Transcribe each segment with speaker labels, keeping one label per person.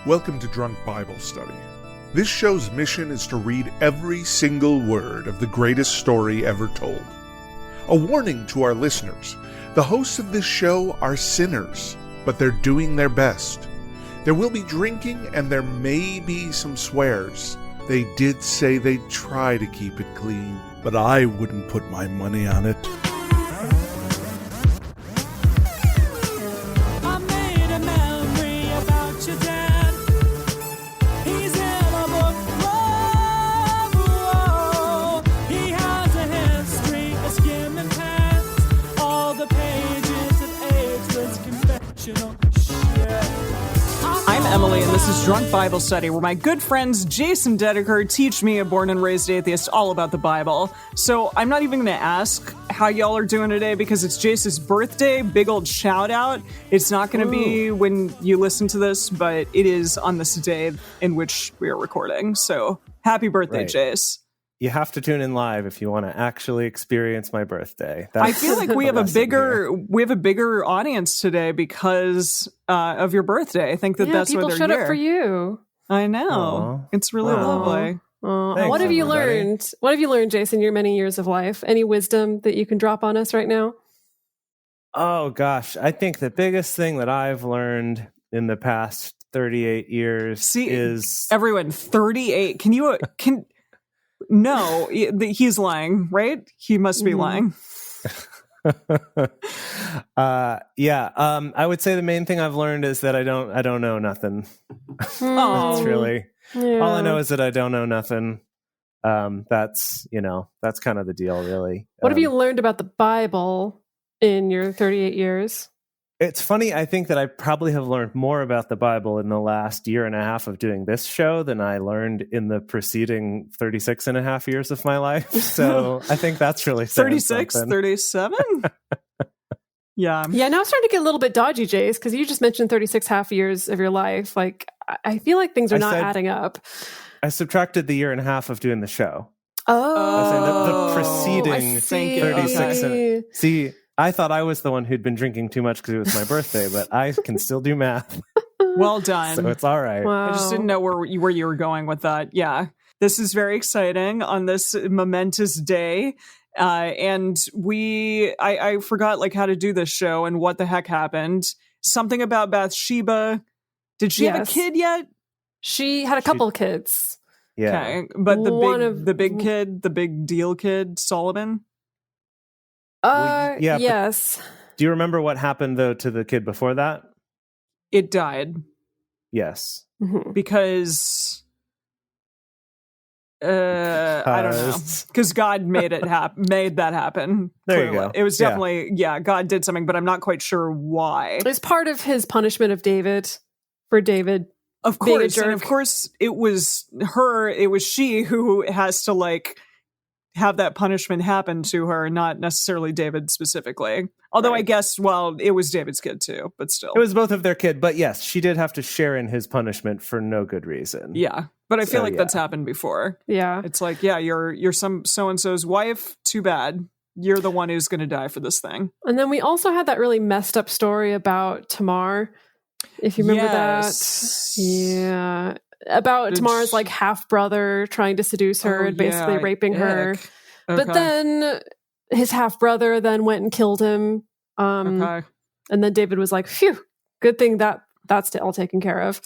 Speaker 1: Welcome to Drunk Bible Study. This show's mission is to read every single word of the greatest story ever told. A warning to our listeners, the hosts of this show are sinners, but they're doing their best. There will be drinking and there may be some swears. They did say they'd try to keep it clean, but I wouldn't put my money on it.
Speaker 2: Emily, and this is Drunk Bible Study, where my good friends Jason Dedeker teach me, a born and raised atheist, all about the Bible. So I'm not even going to ask how y'all are doing today because it's Jason's birthday. Big old shout out. It's not going to be when you listen to this, but it is on this day in which we are recording. So happy birthday, Jace.
Speaker 3: You have to tune in live if you want to actually experience my birthday.
Speaker 2: I feel like we have a bigger audience today because of your birthday. I think that's why they're here.
Speaker 4: People showed up for you.
Speaker 2: I know. It's really lovely.
Speaker 4: Thanks, what have you learned? What have you learned, Jason, your many years of life? Any wisdom that you can drop on us right now?
Speaker 3: Oh, gosh. I think the biggest thing that I've learned in the past 38 years is...
Speaker 2: Everyone, 38. No, he's lying, right? He must be lying.
Speaker 3: I would say the main thing I've learned is that I don't know nothing. That's really all I know is that I don't know nothing. That's kind of the deal, really.
Speaker 4: What have you learned about the Bible in your 38 years?
Speaker 3: It's funny. I think that I probably have learned more about the Bible in the last year and a half of doing this show than I learned in the preceding 36 and a half years of my life. So I think that's really
Speaker 2: 36, 37? Yeah.
Speaker 4: Yeah, now it's starting to get a little bit dodgy, Jace, because you just mentioned 36 half years of your life. Like, I feel like things are not adding up.
Speaker 3: I subtracted the year and a half of doing the show.
Speaker 4: Oh.
Speaker 3: The preceding 36 and... See... I thought I was the one who'd been drinking too much because it was my birthday, but I can still do math.
Speaker 2: Well done.
Speaker 3: So it's all right.
Speaker 2: Wow. I just didn't know where you were going with that. Yeah. This is very exciting on this momentous day. And I forgot how to do this show and what the heck happened. Something about Bathsheba. Did she have a kid yet?
Speaker 4: She had a couple of kids.
Speaker 3: Yeah.
Speaker 2: Okay. But the big deal kid, Solomon?
Speaker 4: Yes.
Speaker 3: Do you remember what happened, though, to the kid before that?
Speaker 2: It died.
Speaker 3: Yes.
Speaker 2: Because... I don't know. Because God made that happen.
Speaker 3: There you go.
Speaker 2: It was definitely, God did something, but I'm not quite sure why.
Speaker 4: It's part of his punishment of David, for David being a jerk.
Speaker 2: And of course, it was she who has to, have that punishment happen to her, not necessarily David specifically. Although I guess, it was David's kid too, but still.
Speaker 3: It was both of their kid, but yes, she did have to share in his punishment for no good reason.
Speaker 2: Yeah, but I feel like that's happened before.
Speaker 4: Yeah.
Speaker 2: It's you're some so-and-so's wife, too bad. You're the one who's going to die for this thing.
Speaker 4: And then we also had that really messed up story about Tamar, if you remember that. Yeah. About Tamar's half-brother trying to seduce her and basically raping her. Okay. But then his half-brother then went and killed him. And then David was like, phew, good thing that's all taken care of.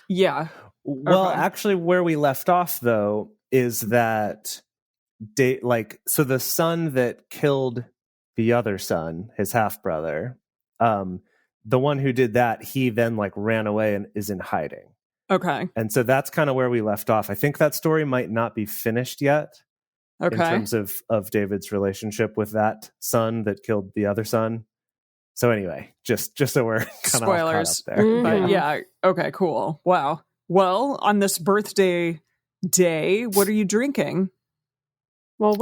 Speaker 2: Yeah.
Speaker 3: Well, actually, where we left off, though, is that so the son that killed the other son, his half-brother, the one who did that, he then ran away and is in hiding.
Speaker 2: Okay.
Speaker 3: And so that's kind of where we left off. I think that story might not be finished yet. Okay. In terms of David's relationship with that son that killed the other son. So anyway, just so we're kind of caught up there.
Speaker 2: But okay, cool. Wow. Well, on this birthday day, what are you drinking?
Speaker 4: Well,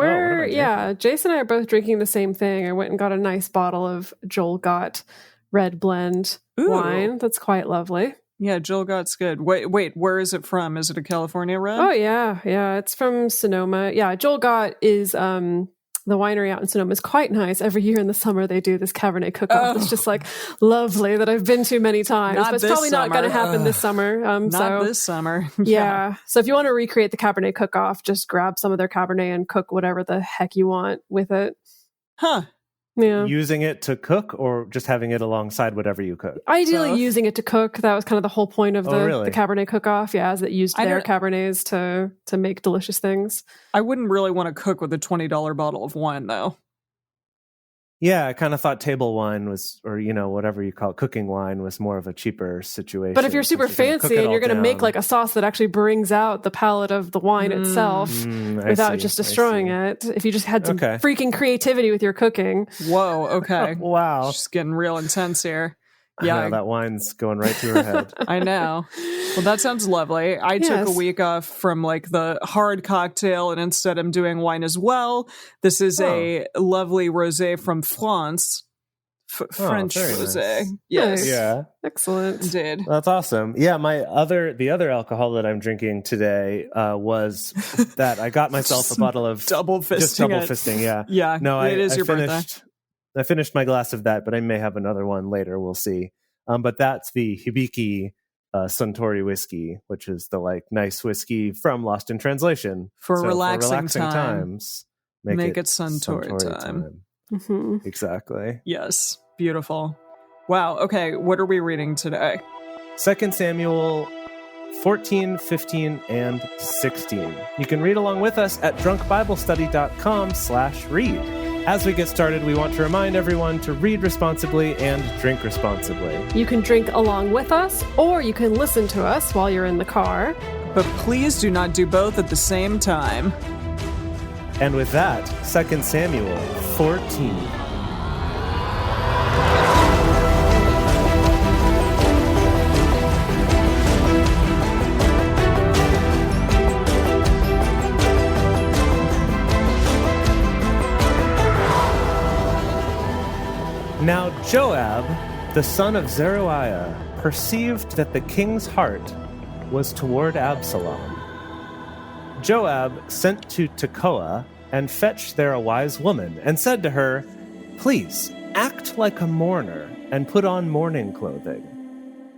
Speaker 4: Jason and I are both drinking the same thing. I went and got a nice bottle of Joel Gott red blend wine. That's quite lovely.
Speaker 2: Yeah, Joel Gott's good. Wait, where is it from? Is it a California red?
Speaker 4: Oh, yeah. Yeah, it's from Sonoma. Yeah, Joel Gott is The winery out in Sonoma is quite nice. Every year in the summer, they do this Cabernet cook-off. It's just like lovely that I've been to many times. But it's probably not going to happen this summer.
Speaker 2: Not this summer.
Speaker 4: Yeah. So if you want to recreate the Cabernet cook-off, just grab some of their Cabernet and cook whatever the heck you want with it.
Speaker 2: Huh.
Speaker 4: Yeah.
Speaker 3: Using it to cook or just having it alongside whatever you cook?
Speaker 4: Ideally using it to cook. That was kind of the whole point of
Speaker 3: really?
Speaker 4: the Cabernet cook-off. Yeah, as it used their Cabernets to make delicious things.
Speaker 2: I wouldn't really want to cook with a $20 bottle of wine, though.
Speaker 3: Yeah, I kind of thought table wine was, or, whatever you call it, cooking wine was more of a cheaper situation.
Speaker 4: But if you're super fancy and you're going to make like a sauce that actually brings out the palate of the wine itself without just destroying it, if you just had some freaking creativity with your cooking.
Speaker 2: Whoa, okay.
Speaker 3: Wow.
Speaker 2: She's getting real intense here.
Speaker 3: Yeah, I know, that wine's going right to her head.
Speaker 2: I know. Well, that sounds lovely. I took a week off from like the hard cocktail, and instead I'm doing wine as well. This is a lovely rosé from France. French rosé.
Speaker 4: Nice.
Speaker 2: Yes.
Speaker 3: Yeah.
Speaker 4: Excellent.
Speaker 2: Indeed.
Speaker 3: That's awesome. Yeah, the other alcohol that I'm drinking today was that I got myself a bottle of
Speaker 2: double fisting.
Speaker 3: Yeah.
Speaker 2: Yeah.
Speaker 3: No,
Speaker 2: it is your birthday.
Speaker 3: I finished my glass of that, but I may have another one later. We'll see. But that's the Hibiki Suntory whiskey, which is the like nice whiskey from Lost in Translation.
Speaker 2: For relaxing times. Make it Suntory time.
Speaker 4: Mm-hmm.
Speaker 3: Exactly.
Speaker 2: Yes. Beautiful. Wow. Okay. What are we reading today?
Speaker 3: 2 Samuel 14, 15, and 16. You can read along with us at drunkbiblestudy.com/read. As we get started, we want to remind everyone to read responsibly and drink responsibly.
Speaker 4: You can drink along with us, or you can listen to us while you're in the car.
Speaker 2: But please do not do both at the same time.
Speaker 3: And with that, 2 Samuel 14. Now Joab, the son of Zeruiah, perceived that the king's heart was toward Absalom. Joab sent to Tekoa and fetched there a wise woman, and said to her, "Please, act like a mourner, and put on mourning clothing.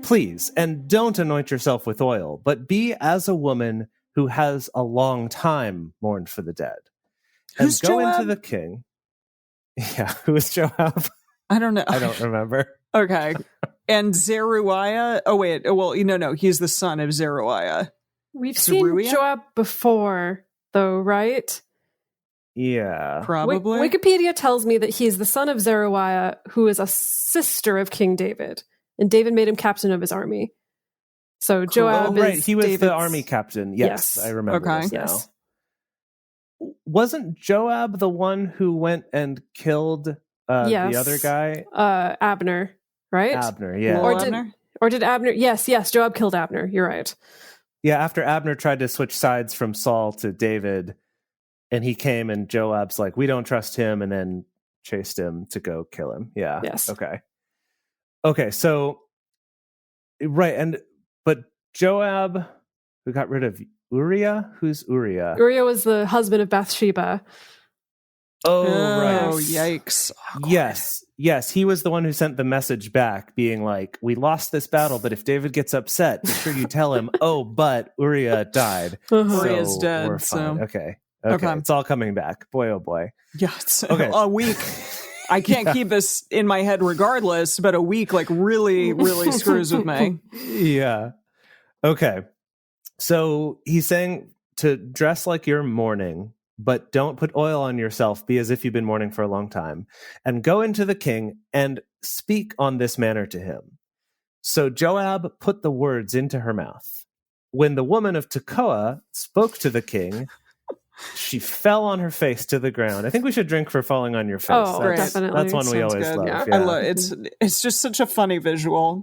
Speaker 3: Please, and don't anoint yourself with oil, but be as a woman who has a long time mourned for the dead. And
Speaker 2: Who's
Speaker 3: go
Speaker 2: Joab?
Speaker 3: into the king." Yeah, who is Joab?
Speaker 2: I don't know.
Speaker 3: I don't remember.
Speaker 2: Okay. And Zeruiah? Oh, wait. Well, no. He's the son of Zeruiah.
Speaker 4: We've seen Joab before, though, right?
Speaker 3: Yeah.
Speaker 2: Probably.
Speaker 4: Wikipedia tells me that he's the son of Zeruiah, who is a sister of King David. And David made him captain of his army. So Joab is
Speaker 3: right. He was
Speaker 4: David's...
Speaker 3: the army captain. Yes. I remember this now.
Speaker 4: Yes.
Speaker 3: Wasn't Joab the one who went and killed the other guy?
Speaker 4: Abner, right?
Speaker 3: Abner, yeah.
Speaker 4: Or did Abner... Yes, Joab killed Abner. You're right.
Speaker 3: Yeah, after Abner tried to switch sides from Saul to David, and he came and Joab's like, we don't trust him, and then chased him to go kill him. Yeah.
Speaker 4: Yes.
Speaker 3: Okay, so... Right, but Joab, who got rid of Uriah? Who's Uriah?
Speaker 4: Uriah was the husband of Bathsheba.
Speaker 3: Oh, right.
Speaker 2: Oh, yikes.
Speaker 3: Yes. He was the one who sent the message back being like, we lost this battle, but if David gets upset, make sure you tell him, but Uriah died.
Speaker 2: Uriah's dead.
Speaker 3: We're fine.
Speaker 2: So.
Speaker 3: Okay. It's all coming back. Boy, oh boy.
Speaker 2: Yeah, it's
Speaker 3: a
Speaker 2: week. I can't keep this in my head regardless, but a week like really, really screws with me.
Speaker 3: Yeah. Okay. So he's saying to dress like you're mourning, but don't put oil on yourself. Be as if you've been mourning for a long time. And go into the king and speak on this manner to him. So Joab put the words into her mouth. When the woman of Tekoa spoke to the king, she fell on her face to the ground. I think we should drink for falling on your face.
Speaker 4: Oh, definitely.
Speaker 3: That's one we always love.
Speaker 2: Yeah. I love it. It's just such a funny visual.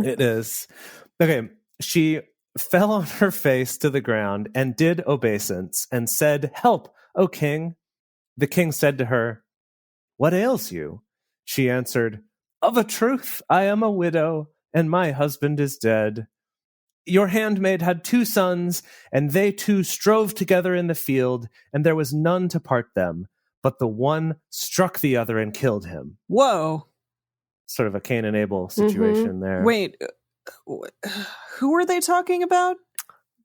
Speaker 3: It is. Okay. She fell on her face to the ground and did obeisance and said, "Help, O king." The king said to her, "What ails you?" She answered, "Of a truth, I am a widow, and my husband is dead. Your handmaid had 2 sons, and they 2 strove together in the field, and there was none to part them. but the one struck the other and killed him.
Speaker 2: Whoa.
Speaker 3: Sort of a Cain and Abel situation there.
Speaker 2: Wait, who are they talking about?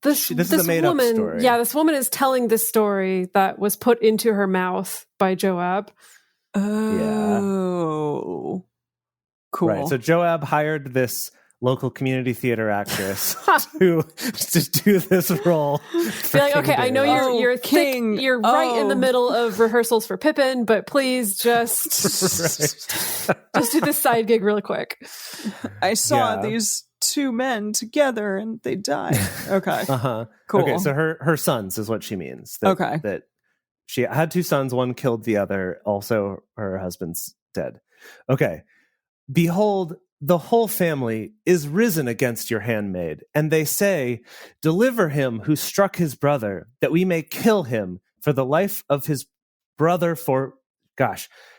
Speaker 3: This is a made-up
Speaker 4: woman,
Speaker 3: story.
Speaker 4: Yeah, this woman is telling this story that was put into her mouth by Joab.
Speaker 2: Oh. Cool.
Speaker 3: Right. So Joab hired this local community theater actress to do this role.
Speaker 4: Be like, okay, I know you're
Speaker 2: King.
Speaker 4: You're right in the middle of rehearsals for Pippin, but please just just do this side gig really quick.
Speaker 2: I saw these two men together and they died. Okay. Cool.
Speaker 3: Okay, so her sons is what she means. That she had two sons, one killed the other, also her husband's dead. Okay. Behold, the whole family is risen against your handmaid, and they say, deliver him who struck his brother, that we may kill him for the life of his brother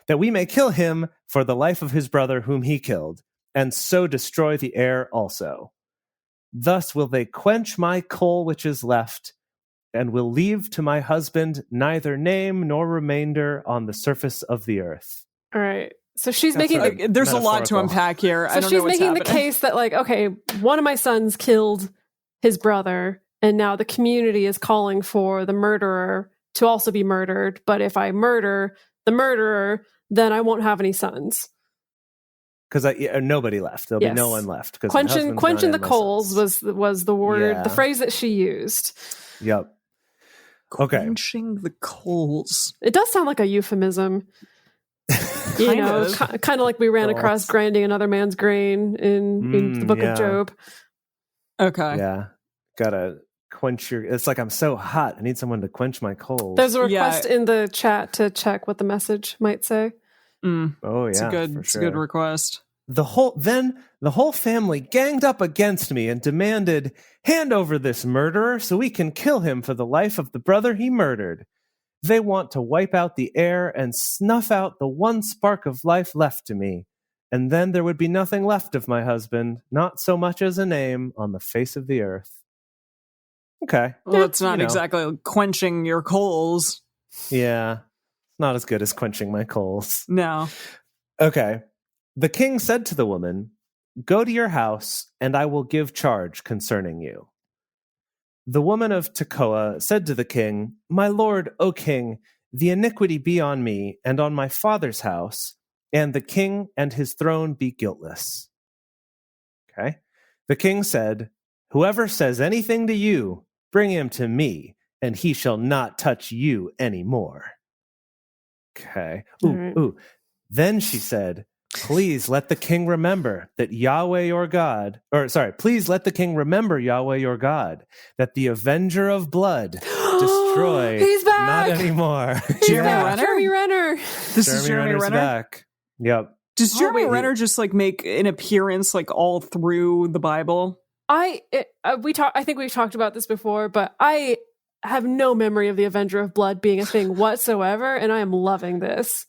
Speaker 3: that we may kill him for the life of his brother whom he killed, and so destroy the heir also. Thus will they quench my coal which is left, and will leave to my husband neither name nor remainder on the surface of the earth.
Speaker 4: All right. So she's making
Speaker 2: there's a lot to unpack here.
Speaker 4: So she's making the case that, like, okay, one of my sons killed his brother, and now the community is calling for the murderer to also be murdered. But if I murder the murderer, then I won't have any sons.
Speaker 3: Because nobody left. There'll be no one left.
Speaker 4: Quenching the coals was the word, the phrase that she used.
Speaker 3: Yep. Okay.
Speaker 2: Quenching the coals.
Speaker 4: It does sound like a euphemism. Kind of like we ran across grinding another man's grain in the book of Job.
Speaker 2: Okay.
Speaker 3: Yeah. Gotta quench your... It's like, I'm so hot. I need someone to quench my coals.
Speaker 4: There's a request in the chat to check what the message might say.
Speaker 3: Oh, yeah.
Speaker 2: It's a good request.
Speaker 3: The whole family ganged up against me and demanded, hand over this murderer so we can kill him for the life of the brother he murdered. They want to wipe out the air and snuff out the one spark of life left to me. And then there would be nothing left of my husband, not so much as a name on the face of the earth. Okay.
Speaker 2: Well, that's not exactly quenching your coals.
Speaker 3: Yeah. Not as good as quenching my coals.
Speaker 2: No.
Speaker 3: Okay. The king said to the woman, go to your house, and I will give charge concerning you. The woman of Tekoa said to the king, my lord, O king, the iniquity be on me and on my father's house, and the king and his throne be guiltless. Okay. The king said, whoever says anything to you, bring him to me, and he shall not touch you any more. Okay. Then she said, please let the king remember that Yahweh your God, please let the king remember Yahweh your God, that the avenger of blood destroy
Speaker 4: He's back!
Speaker 3: not anymore.
Speaker 4: Jeremy Renner.
Speaker 2: This is Jeremy Renner?
Speaker 3: Back. Yep.
Speaker 2: Does Jeremy Renner just like make an appearance like all through the Bible?
Speaker 4: I think we've talked about this before, but I have no memory of the Avenger of Blood being a thing whatsoever, and I am loving this.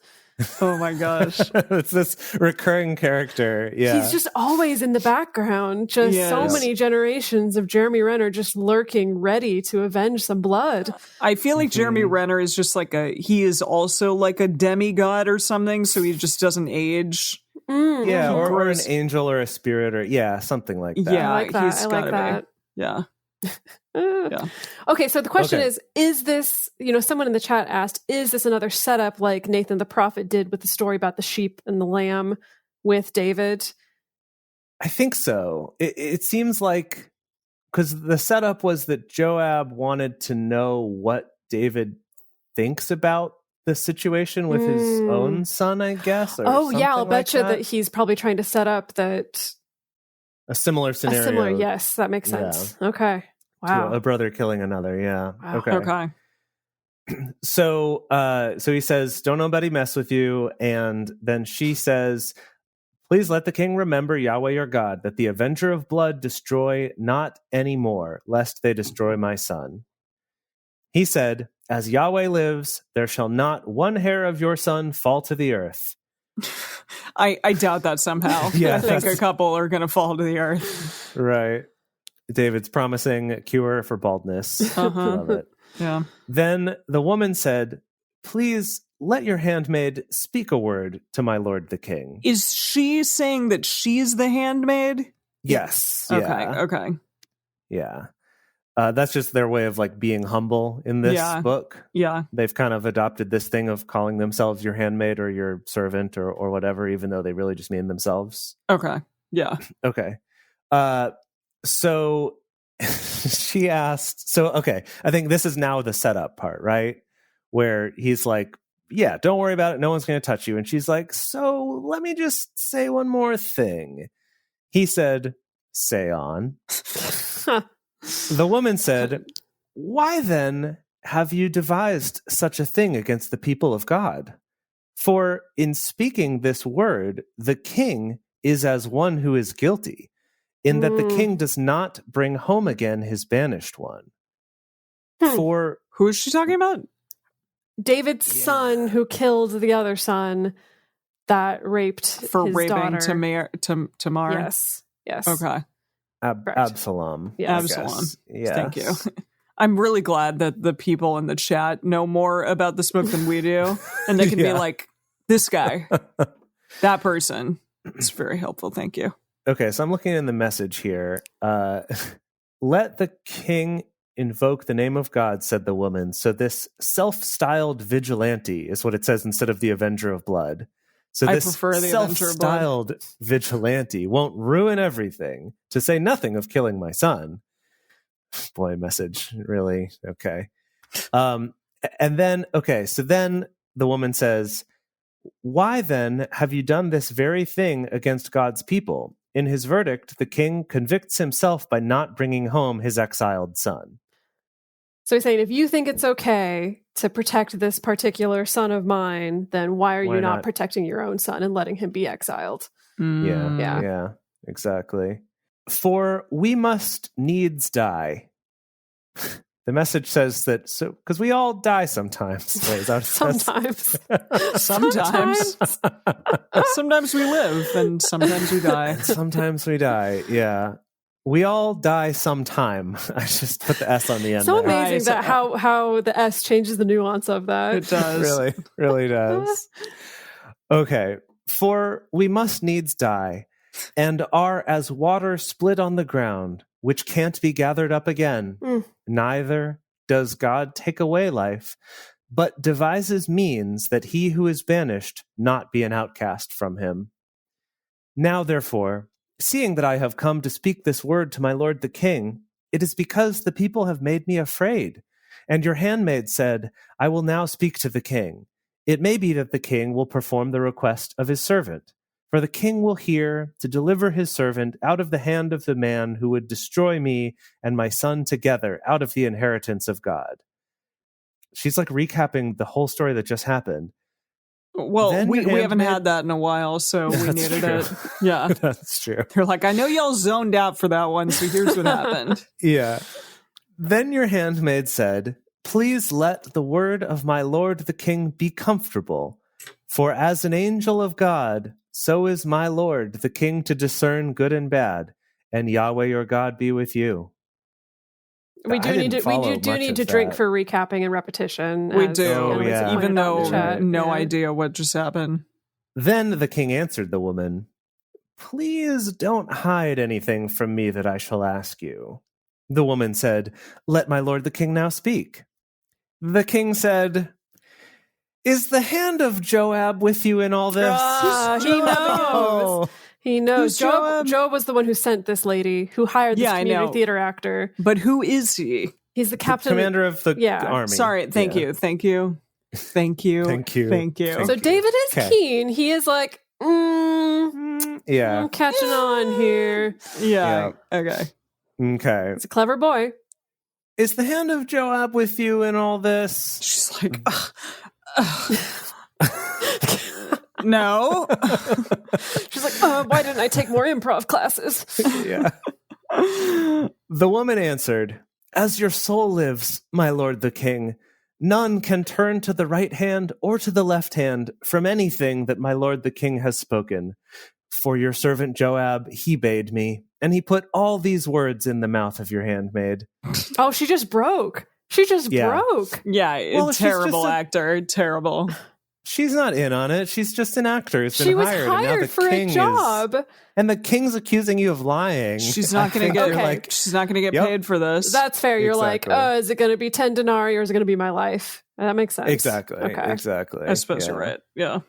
Speaker 2: Oh my gosh.
Speaker 3: It's this recurring character. Yeah.
Speaker 4: He's just always in the background. So many generations of Jeremy Renner just lurking, ready to avenge some blood.
Speaker 2: I feel like Jeremy Renner is just like he is also like a demigod or something, so he just doesn't age.
Speaker 3: Yeah, or an angel or a spirit or something like that.
Speaker 2: Yeah,
Speaker 4: I like that.
Speaker 2: He's gotta be. Yeah.
Speaker 4: Yeah. Okay, so the question is this, someone in the chat asked, is this another setup like Nathan the prophet did with the story about the sheep and the lamb with David?
Speaker 3: I think so. It seems like, because the setup was that Joab wanted to know what David thinks about the situation with his own son, I guess.
Speaker 4: I'll bet you that he's probably trying to set up that
Speaker 3: a similar scenario.
Speaker 4: Yes, that makes sense. Yeah. Okay. Wow.
Speaker 3: A brother killing another. Yeah.
Speaker 4: Wow.
Speaker 3: Okay. So he says, don't nobody mess with you. And then she says, please let the king remember Yahweh your God, that the avenger of blood destroy not any more, lest they destroy my son. He said, as Yahweh lives, there shall not one hair of your son fall to the earth.
Speaker 2: I doubt that somehow. I think a couple are going to fall to the earth.
Speaker 3: Right. David's promising a cure for baldness. Love it.
Speaker 2: Yeah.
Speaker 3: Then the woman said, please let your handmaid speak a word to my lord the king.
Speaker 2: Is she saying that she's the handmaid?
Speaker 3: Yes.
Speaker 2: Okay.
Speaker 3: Yeah. That's just their way of like being humble in this book.
Speaker 2: Yeah.
Speaker 3: They've kind of adopted this thing of calling themselves your handmaid or your servant or whatever, even though they really just mean themselves.
Speaker 2: Okay. Yeah.
Speaker 3: Okay. So she asked, I think this is now the setup part, right? Where he's like, yeah, don't worry about it. No one's going to touch you. And she's like, so let me just say one more thing. He said, say on. The woman said, why then have you devised such a thing against the people of God? For in speaking this word, the king is as one who is guilty, in that the king does not bring home again his banished one. For
Speaker 2: who is she talking about?
Speaker 4: David's son who killed the other son that raped
Speaker 2: for
Speaker 4: his
Speaker 2: raping
Speaker 4: daughter.
Speaker 2: Tamar.
Speaker 4: Yes.
Speaker 2: Okay.
Speaker 3: Absalom.
Speaker 4: Yeah.
Speaker 2: Absalom.
Speaker 3: Yes.
Speaker 2: Thank you. I'm really glad that the people in the chat know more about this book than we do, and they can be like, this guy, that person. It's very helpful. Thank you.
Speaker 3: Okay, so I'm looking in the message here. Let the king invoke the name of God, said the woman. So this self-styled vigilante is what it says instead of the Avenger of Blood. So this self-styled vigilante won't ruin everything, to say nothing of killing my son. Boy, message, really? Okay. So then the woman says, why then have you done this very thing against God's people? In his verdict, the king convicts himself by not bringing home his exiled son.
Speaker 4: So he's saying, if you think it's okay to protect this particular son of mine, then why are you not protecting your own son and letting him be exiled?
Speaker 3: Yeah, exactly. For we must needs die. The message says that because we all die sometimes. Wait, is that
Speaker 4: sometimes.
Speaker 2: Sometimes we live and sometimes we die.
Speaker 3: Sometimes we die. Yeah. We all die sometime. I just put the S on the end.
Speaker 4: So amazing that how the S changes the nuance of that.
Speaker 2: It does.
Speaker 3: really does. Okay. For we must needs die, and are as water split on the ground, which can't be gathered up again. Neither does God take away life, but devises means that he who is banished not be an outcast from him. Now, therefore, seeing that I have come to speak this word to my lord the king, it is because the people have made me afraid. And your handmaid said, I will now speak to the king. It may be that the king will perform the request of his servant. For the king will hear to deliver his servant out of the hand of the man who would destroy me and my son together out of the inheritance of God. She's like recapping the whole story that just happened.
Speaker 2: Well, we haven't had that in a while, so we needed it. Yeah.
Speaker 3: That's true.
Speaker 2: They're like, I know y'all zoned out for that one, so here's what happened.
Speaker 3: Yeah. Then your handmaid said, please let the word of my lord the king be comfortable, for as an angel of God, so is my lord the king to discern good and bad, and Yahweh your God be with you.
Speaker 4: We do need to drink for recapping and repetition.
Speaker 2: We do, even though no idea what just happened.
Speaker 3: Then the king answered the woman, please don't hide anything from me that I shall ask you. The woman said, let my lord the king now speak. The king said, is the hand of Joab with you in all this?
Speaker 4: He knows. He knows. Joab was the one who sent this lady, who hired this community theater actor.
Speaker 2: But who is he?
Speaker 4: He's the captain.
Speaker 3: Commander of the army.
Speaker 2: Sorry, thank you. So
Speaker 4: David is keen. He is like, I'm catching on here.
Speaker 2: Yeah. Okay.
Speaker 4: He's a clever boy.
Speaker 3: Is the hand of Joab with you in all this?
Speaker 2: She's like, no.
Speaker 4: She's like, why didn't I take more improv classes?
Speaker 3: Yeah. The woman answered, as your soul lives, my lord the king, none can turn to the right hand or to the left hand from anything that my lord the king has spoken. For your servant Joab, he bade me, and he put all these words in the mouth of your handmaid.
Speaker 4: Oh, she just broke. She just broke.
Speaker 2: Yeah, well, terrible actor. Terrible.
Speaker 3: She's not in on it. She's just an actor who's been
Speaker 4: She was
Speaker 3: hired. And now the
Speaker 4: hired for a
Speaker 3: king
Speaker 4: job.
Speaker 3: and the king's accusing you of lying.
Speaker 2: She's not going to get she's not going to get paid for this.
Speaker 4: That's fair. You're
Speaker 3: Exactly.
Speaker 4: like, oh, is it going to be 10 denarii or is it going to be my life? That makes sense.
Speaker 3: Exactly.
Speaker 4: Okay.
Speaker 3: Exactly.
Speaker 2: I suppose you're right. Yeah.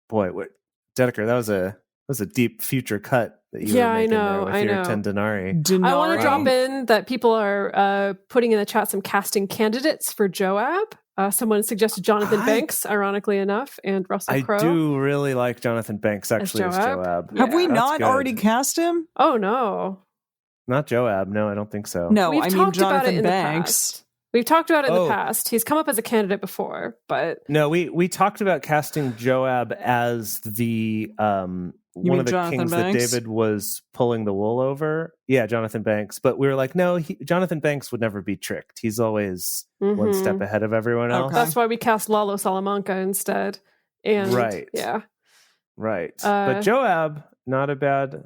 Speaker 3: Boy, what Dedeker, that was a deep future cut that you were
Speaker 4: Yeah, I
Speaker 3: making
Speaker 4: know,
Speaker 3: there with your
Speaker 4: I know.
Speaker 3: 10 denarii.
Speaker 4: I want to drop in that people are putting in the chat some casting candidates for Joab. Someone suggested Jonathan Banks, ironically enough, and Russell Crowe.
Speaker 3: I do really like Jonathan Banks actually as Joab.
Speaker 2: Have we
Speaker 3: That's
Speaker 2: not
Speaker 3: good.
Speaker 2: already cast him?
Speaker 4: Oh, no.
Speaker 3: Not Joab. No, I don't think so.
Speaker 2: No,
Speaker 4: We've
Speaker 2: I mean
Speaker 4: talked about it
Speaker 2: Jonathan
Speaker 4: in
Speaker 2: Banks.
Speaker 4: the past. We've talked about it in the past. He's come up as a candidate before, but
Speaker 3: No, we talked about casting Joab as the one of the
Speaker 2: Jonathan
Speaker 3: kings
Speaker 2: Banks?
Speaker 3: that David was pulling the wool over. Yeah, Jonathan Banks. But we were like, no, Jonathan Banks would never be tricked. He's always one step ahead of everyone else.
Speaker 4: that's why we cast Lalo Salamanca instead. And
Speaker 3: Right.
Speaker 4: yeah,
Speaker 3: Right. But Joab, not a bad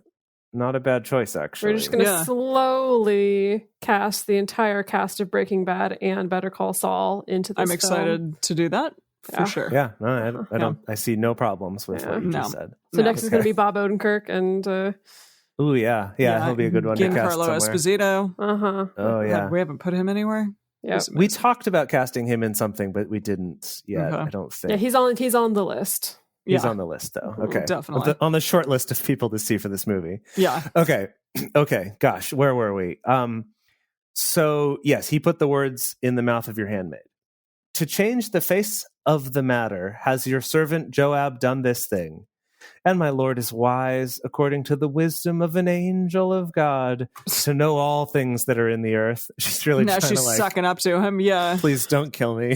Speaker 3: choice, actually.
Speaker 4: we're just going to slowly cast the entire cast of Breaking Bad and Better Call Saul into this
Speaker 2: I'm
Speaker 4: film.
Speaker 2: excited to do that for sure.
Speaker 3: Yeah, no, I don't. I see no problems with what you just said.
Speaker 4: So next is going to be Bob Odenkirk and
Speaker 3: Ooh, yeah, he'll be a good one to cast
Speaker 2: Giancarlo
Speaker 3: somewhere.
Speaker 2: Esposito.
Speaker 3: Oh yeah,
Speaker 2: We haven't put him anywhere.
Speaker 4: Yeah,
Speaker 3: we talked about casting him in something, but we didn't yet.
Speaker 2: Okay.
Speaker 3: I don't think.
Speaker 4: yeah, he's on the list.
Speaker 3: He's on the list, though. Okay,
Speaker 2: Definitely.
Speaker 3: on the short list of people to see for this movie.
Speaker 2: Yeah.
Speaker 3: Okay. Gosh, where were we? So yes, he put the words in the mouth of your handmaid. To change the face of the matter, has your servant Joab done this thing? And my Lord is wise, according to the wisdom of an angel of God, to know all things that are in the earth. She's really
Speaker 2: Now
Speaker 3: trying
Speaker 2: she's
Speaker 3: to like,
Speaker 2: sucking up to him. Yeah.
Speaker 3: please don't kill me.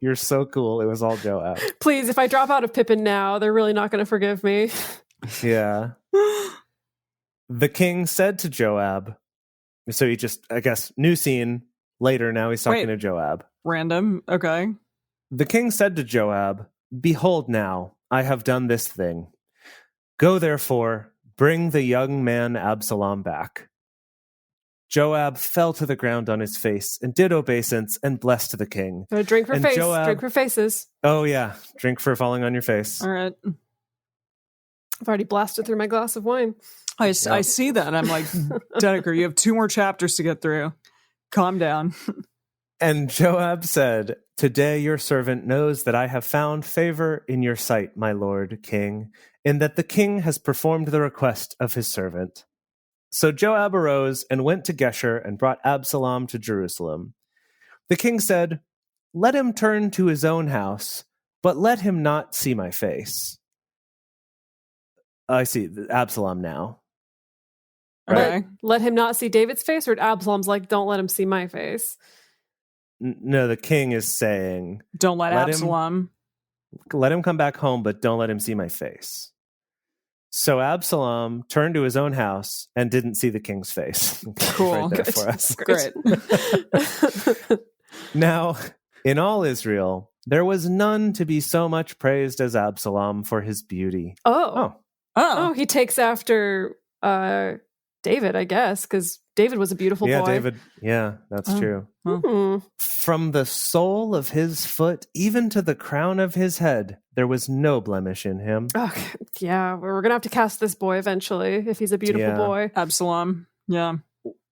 Speaker 3: You're so cool. It was all Joab.
Speaker 4: Please, if I drop out of Pippin now, they're really not going to forgive me.
Speaker 3: Yeah. The king said to Joab, so he just, I guess, new scene later. Now he's talking to Joab.
Speaker 2: Random. Okay.
Speaker 3: The king said to Joab, behold now, I have done this thing. Go therefore, bring the young man Absalom back. Joab fell to the ground on his face and did obeisance and blessed the king.
Speaker 4: Drink for
Speaker 3: And
Speaker 4: face.
Speaker 3: Joab-
Speaker 4: Drink for faces.
Speaker 3: Oh yeah, drink for falling on your face.
Speaker 2: All right.
Speaker 4: I've already blasted through my glass of wine.
Speaker 2: I see that. I'm like, Dedeker, you have 2 more chapters to get through. Calm down.
Speaker 3: And Joab said, today your servant knows that I have found favor in your sight, my lord king, in that the king has performed the request of his servant. So Joab arose and went to Geshur and brought Absalom to Jerusalem. The king said, let him turn to his own house, but let him not see my face. I see Absalom now.
Speaker 2: Okay.
Speaker 4: Let him not see David's face, or Absalom's like, don't let him see my face.
Speaker 3: No, the king is saying,
Speaker 2: Don't let Absalom.
Speaker 3: let him come back home, but don't let him see my face. So Absalom turned to his own house and didn't see the king's face.
Speaker 2: Cool.
Speaker 3: Right there for us.
Speaker 2: Great.
Speaker 3: Now, in all Israel, there was none to be so much praised as Absalom for his beauty.
Speaker 4: Oh, he takes after David, I guess, because David was a beautiful boy.
Speaker 3: David. Yeah, that's true. From the sole of his foot even to the crown of his head, there was no blemish in him.
Speaker 4: Okay. Yeah, we're going to have to cast this boy eventually if he's a beautiful boy.
Speaker 2: Absalom. Yeah.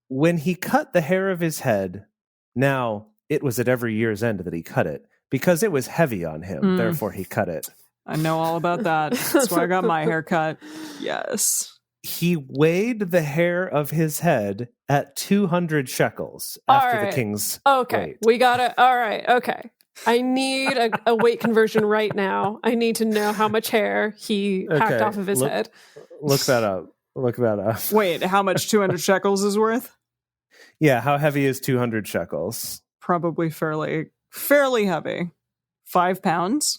Speaker 3: When he cut the hair of his head, now it was at every year's end that he cut it, because it was heavy on him, therefore he cut it.
Speaker 2: I know all about that. That's why I got my hair cut. Yes.
Speaker 3: He weighed the hair of his head at 200 shekels after the king's weight.
Speaker 4: We got it. All right. Okay. I need a weight conversion right now. I need to know how much hair he hacked off of his head.
Speaker 3: Look that up.
Speaker 2: Wait, how much 200 shekels is worth?
Speaker 3: Yeah, how heavy is 200 shekels?
Speaker 2: Probably fairly heavy. 5 pounds?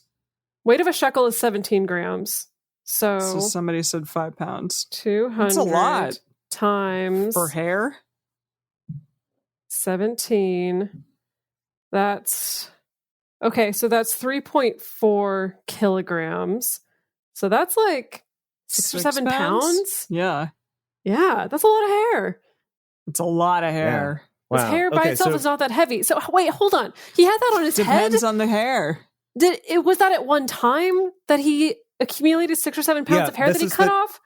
Speaker 4: Weight of a shekel is 17 grams. So
Speaker 2: somebody said 5 pounds.
Speaker 4: 200
Speaker 2: That's a lot.
Speaker 4: Times
Speaker 2: For hair?
Speaker 4: 17. That's okay, so that's 3.4 kilograms. So that's like 6 or 7 pounds.
Speaker 2: Yeah.
Speaker 4: Yeah, that's a lot of hair.
Speaker 2: It's a lot of hair.
Speaker 3: Yeah. Wow.
Speaker 4: His hair by itself is not that heavy. So wait, hold on. He had that on his head?
Speaker 2: Depends on the hair.
Speaker 4: Was that at one time that he accumulated 6 or 7 pounds of hair that he cut off?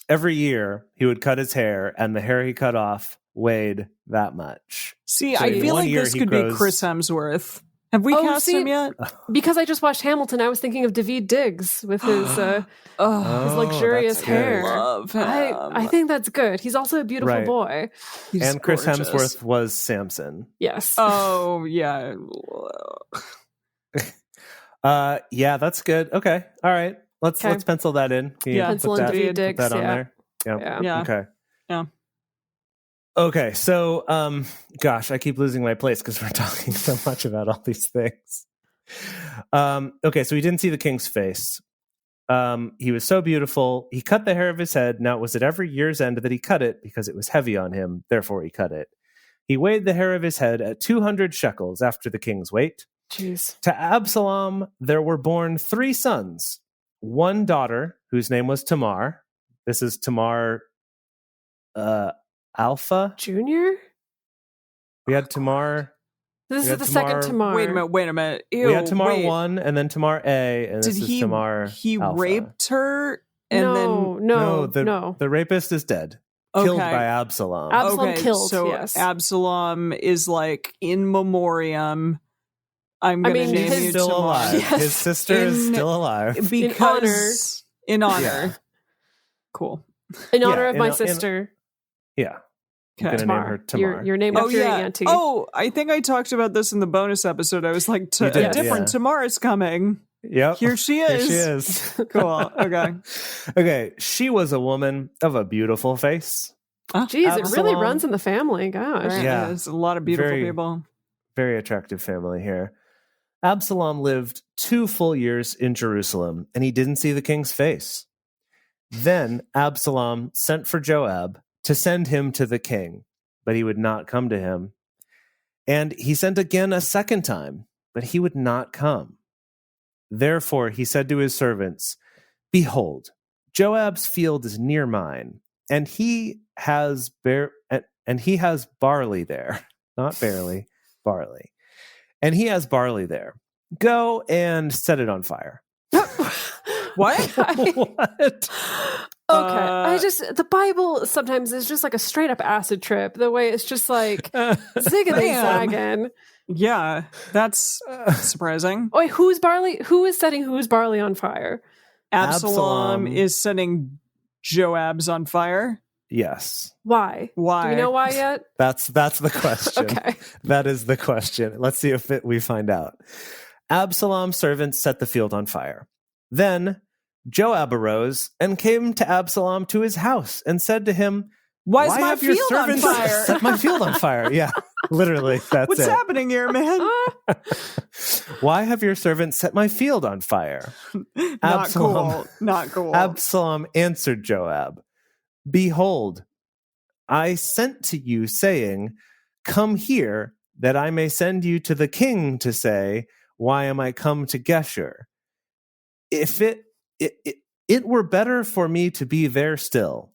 Speaker 3: Every year he would cut his hair, and the hair he cut off weighed that much.
Speaker 2: See, so I feel like this could be Chris Hemsworth. Have we cast him yet?
Speaker 4: Because I just watched Hamilton, I was thinking of Daveed Diggs with his luxurious hair.
Speaker 2: I love him.
Speaker 4: I think that's good. He's also a beautiful boy.
Speaker 3: And Chris Hemsworth was Samson.
Speaker 4: Yes.
Speaker 2: Oh, yeah.
Speaker 3: Yeah, that's good. Okay. All right. Let's pencil that in.
Speaker 4: Pencil in Daveed Diggs.
Speaker 3: Put that on there.
Speaker 2: Yeah.
Speaker 3: Okay.
Speaker 2: Yeah.
Speaker 3: Okay, so, gosh, I keep losing my place because we're talking so much about all these things. Okay, so he didn't see the king's face. He was so beautiful. He cut the hair of his head. Now, it was at every year's end that he cut it because it was heavy on him. Therefore, he cut it. He weighed the hair of his head at 200 shekels after the king's weight.
Speaker 4: Jeez.
Speaker 3: To Absalom, there were born 3 sons, 1 daughter, whose name was Tamar. This is Tamar, Alpha
Speaker 4: Junior.
Speaker 3: We had Tamar.
Speaker 4: This is the second Tamar.
Speaker 2: Wait a minute. Ew,
Speaker 3: we had Tamar 1, and then Tamar A, and this is Tamar.
Speaker 2: He
Speaker 3: Alpha.
Speaker 2: raped her, and
Speaker 4: no.
Speaker 3: The rapist is dead, killed by Absalom.
Speaker 4: Absalom killed.
Speaker 2: So
Speaker 4: yes.
Speaker 2: Absalom is like in memoriam. I'm going to name
Speaker 3: he's
Speaker 2: you
Speaker 3: still
Speaker 2: Tamar.
Speaker 3: alive.
Speaker 4: Yes.
Speaker 3: His sister is still alive
Speaker 2: Because in honor.
Speaker 3: Yeah.
Speaker 2: Cool.
Speaker 4: In honor of my sister.
Speaker 3: Yeah. I'm
Speaker 2: Okay.
Speaker 3: going to name her Tamar.
Speaker 4: You're named after your auntie.
Speaker 2: Oh, I think I talked about this in the bonus episode. I was like, a different Tamar is coming.
Speaker 3: Yep.
Speaker 2: Here she is.
Speaker 3: Here she is.
Speaker 2: Cool. Okay.
Speaker 3: Okay. She was a woman of a beautiful face.
Speaker 4: Jeez, it really runs in the family. Gosh.
Speaker 2: Right.
Speaker 3: Yeah.
Speaker 2: There's a lot of beautiful people.
Speaker 3: Very attractive family here. Absalom lived 2 full years in Jerusalem, and he didn't see the king's face. Then Absalom sent for Joab to send him to the king, but he would not come to him. And he sent again a second time, but he would not come. Therefore he said to his servants, "Behold, Joab's field is near mine, and he has barley there." Not barely, barley. "And he has barley there. Go and set it on fire."
Speaker 2: What?
Speaker 3: What?
Speaker 4: Okay, the Bible sometimes is just like a straight up acid trip. The way it's just like zigging and zagging.
Speaker 2: Yeah, that's surprising.
Speaker 4: Wait, who's barley? Who is setting whose barley on fire?
Speaker 2: Absalom is setting Joab's on fire.
Speaker 3: Yes.
Speaker 4: Why? Do we know why yet?
Speaker 3: That's the question.
Speaker 4: Okay.
Speaker 3: That is the question. Let's see if we find out. Absalom's servants set the field on fire. Then Joab arose and came to Absalom to his house and said to him,
Speaker 2: Why is my
Speaker 3: have your
Speaker 2: field on
Speaker 3: servants
Speaker 2: fire?
Speaker 3: set my field on fire? Yeah, literally. That's
Speaker 2: What's happening here, man?
Speaker 3: Why have your servants set my field on fire?
Speaker 2: Not cool.
Speaker 3: Absalom answered Joab, "Behold, I sent to you saying, 'Come here, that I may send you to the king to say, why am I come to Geshur? If it were better for me to be there still.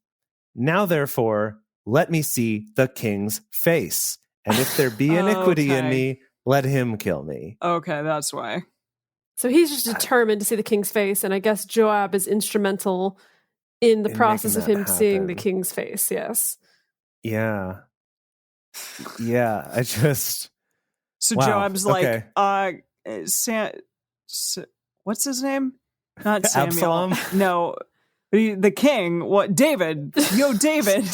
Speaker 3: Now, therefore, let me see the king's face. And if there be iniquity in me, let him kill me.'"
Speaker 2: Okay, that's why.
Speaker 4: So he's just determined to see the king's face, and I guess Joab is instrumental in the process of him seeing the king's face. Yes.
Speaker 3: Yeah. Yeah. I just.
Speaker 2: So
Speaker 3: wow.
Speaker 2: Joab's like, what's his name? Not Samuel.
Speaker 3: Absalom?
Speaker 2: No, the king. What? David. Yo, David.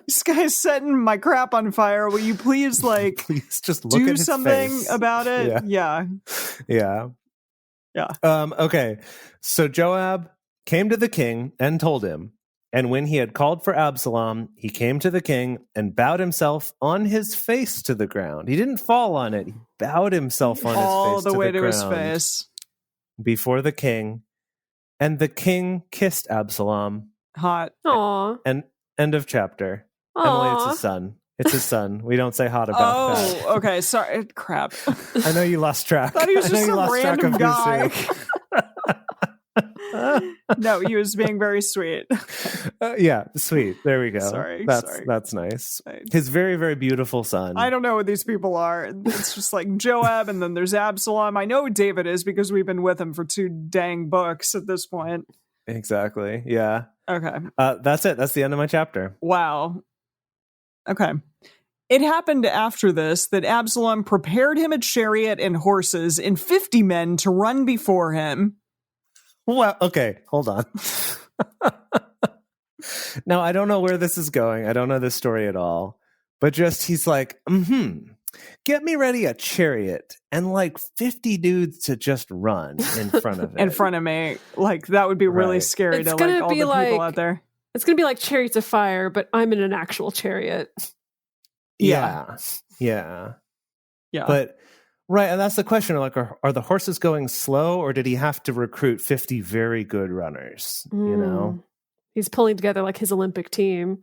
Speaker 2: This guy's setting my crap on fire. Will you please,
Speaker 3: please just look
Speaker 2: do
Speaker 3: at his
Speaker 2: something
Speaker 3: face.
Speaker 2: about it? Yeah.
Speaker 3: Okay. So Joab came to the king and told him. And when he had called for Absalom, he came to the king and bowed himself on his face to the ground. He didn't fall on it. He bowed himself on his face
Speaker 2: all the way
Speaker 3: to
Speaker 2: to his
Speaker 3: ground
Speaker 2: face
Speaker 3: before the king. And the king kissed Absalom.
Speaker 2: Hot.
Speaker 4: Aww.
Speaker 3: And end of chapter.
Speaker 4: Aww.
Speaker 3: Emily, it's his son. It's his son. We don't say hot about that.
Speaker 2: Oh, okay. Sorry. Crap.
Speaker 3: I know you lost track.
Speaker 2: I thought he was just
Speaker 3: you
Speaker 2: some
Speaker 3: lost track
Speaker 2: random
Speaker 3: of
Speaker 2: guy. No, he was being very sweet.
Speaker 3: Yeah, sweet. There we go.
Speaker 2: Sorry.
Speaker 3: That's nice. His very, very beautiful son.
Speaker 2: I don't know what these people are. It's just like Joab, and then there's Absalom. I know who David is because we've been with him for 2 dang books at this point.
Speaker 3: Exactly. Yeah.
Speaker 2: Okay.
Speaker 3: That's it. That's the end of my chapter.
Speaker 2: Wow. Okay. It happened after this that Absalom prepared him a chariot and horses and 50 men to run before him.
Speaker 3: Well, okay, hold on. Now, I don't know where this is going. I don't know this story at all. But just, he's like, get me ready a chariot and like 50 dudes to just run in front of it.
Speaker 2: In front of me. Like, that would be really scary
Speaker 4: it's
Speaker 2: to like all the people out there.
Speaker 4: It's going to be like Chariots of Fire, but I'm in an actual chariot.
Speaker 3: Yeah. But, right, and that's the question. Like, are the horses going slow, or did he have to recruit 50 very good runners? You know?
Speaker 4: He's pulling together like his Olympic team.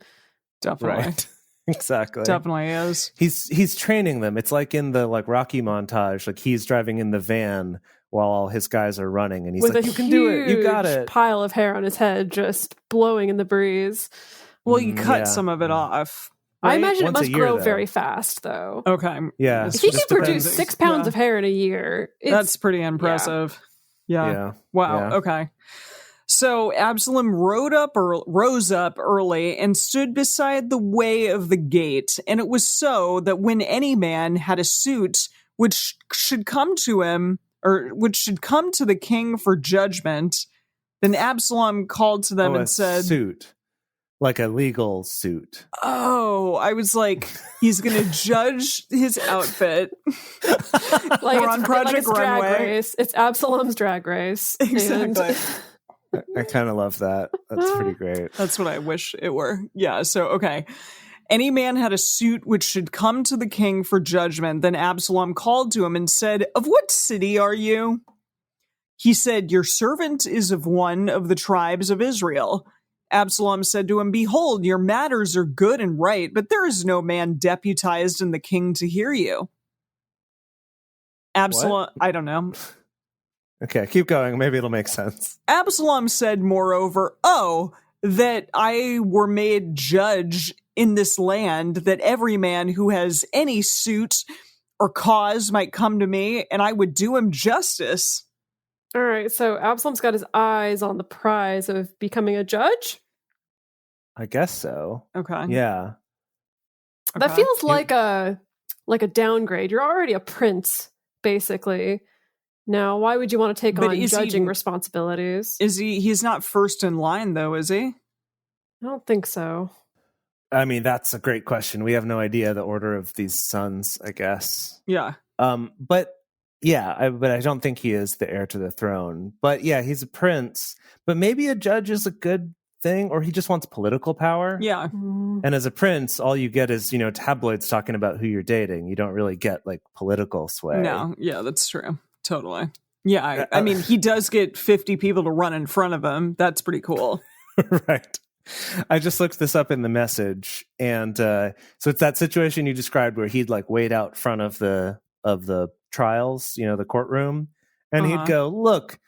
Speaker 2: Definitely.
Speaker 3: Right. Exactly.
Speaker 2: Definitely is.
Speaker 3: He's training them. It's like in the like Rocky montage, like he's driving in the van while all his guys are running, and he's
Speaker 4: with
Speaker 3: like, "You can do it. You got it."
Speaker 4: Pile of hair on his head, just blowing in the breeze.
Speaker 2: Well, you cut some of it off.
Speaker 4: Right? I imagine
Speaker 3: Once
Speaker 4: it must
Speaker 3: a year,
Speaker 4: grow
Speaker 3: though.
Speaker 4: very fast, though.
Speaker 2: Okay.
Speaker 3: Yeah.
Speaker 4: If he can produce 6 pounds of hair in a year,
Speaker 2: that's pretty impressive. Yeah. Wow.
Speaker 3: Yeah.
Speaker 2: Okay. So Absalom rose up early and stood beside the way of the gate. And it was so that when any man had a suit which should come to him, or which should come to the king for judgment, then Absalom called to them and said,
Speaker 3: suit. Like a legal suit.
Speaker 2: Oh, I was like, he's going to judge his outfit.
Speaker 4: Like
Speaker 2: We're on Project
Speaker 4: it's
Speaker 2: Runway.
Speaker 4: Drag Race. It's Absalom's Drag Race.
Speaker 2: Exactly.
Speaker 3: I kind of love that. That's pretty great.
Speaker 2: That's what I wish it were. Yeah, so, okay. Any man had a suit which should come to the king for judgment. Then Absalom called to him and said, "Of what city are you?" He said, "Your servant is of one of the tribes of Israel." Absalom said to him, "Behold, your matters are good and right, but there is no man deputized in the king to hear you." Absalom,
Speaker 3: What?
Speaker 2: I don't know.
Speaker 3: Okay, keep going. Maybe it'll make sense.
Speaker 2: Absalom said, moreover, "Oh, that I were made judge in this land, that every man who has any suit or cause might come to me, and I would do him justice."
Speaker 4: All right, so Absalom's got his eyes on the prize of becoming a judge.
Speaker 3: I guess so.
Speaker 2: Okay.
Speaker 3: Yeah.
Speaker 4: That feels like a downgrade. You're already a prince, basically. Now, why would you want to take on judging responsibilities?
Speaker 2: He's not first in line, though, is he?
Speaker 4: I don't think so.
Speaker 3: I mean, that's a great question. We have no idea the order of these sons, I guess.
Speaker 2: Yeah.
Speaker 3: But yeah, but I don't think he is the heir to the throne. But yeah, he's a prince. But maybe a judge is a good thing, or he just wants political power.
Speaker 2: Yeah.
Speaker 3: And as a prince, all you get is, tabloids talking about who you're dating. You don't really get like political sway.
Speaker 2: No, yeah, that's true. Totally. Yeah, I mean, he does get 50 people to run in front of him. That's pretty cool.
Speaker 3: Right. I just looked this up in the message, and so it's that situation you described where he'd like wait out front of the trials, the courtroom, and he'd go, "Look,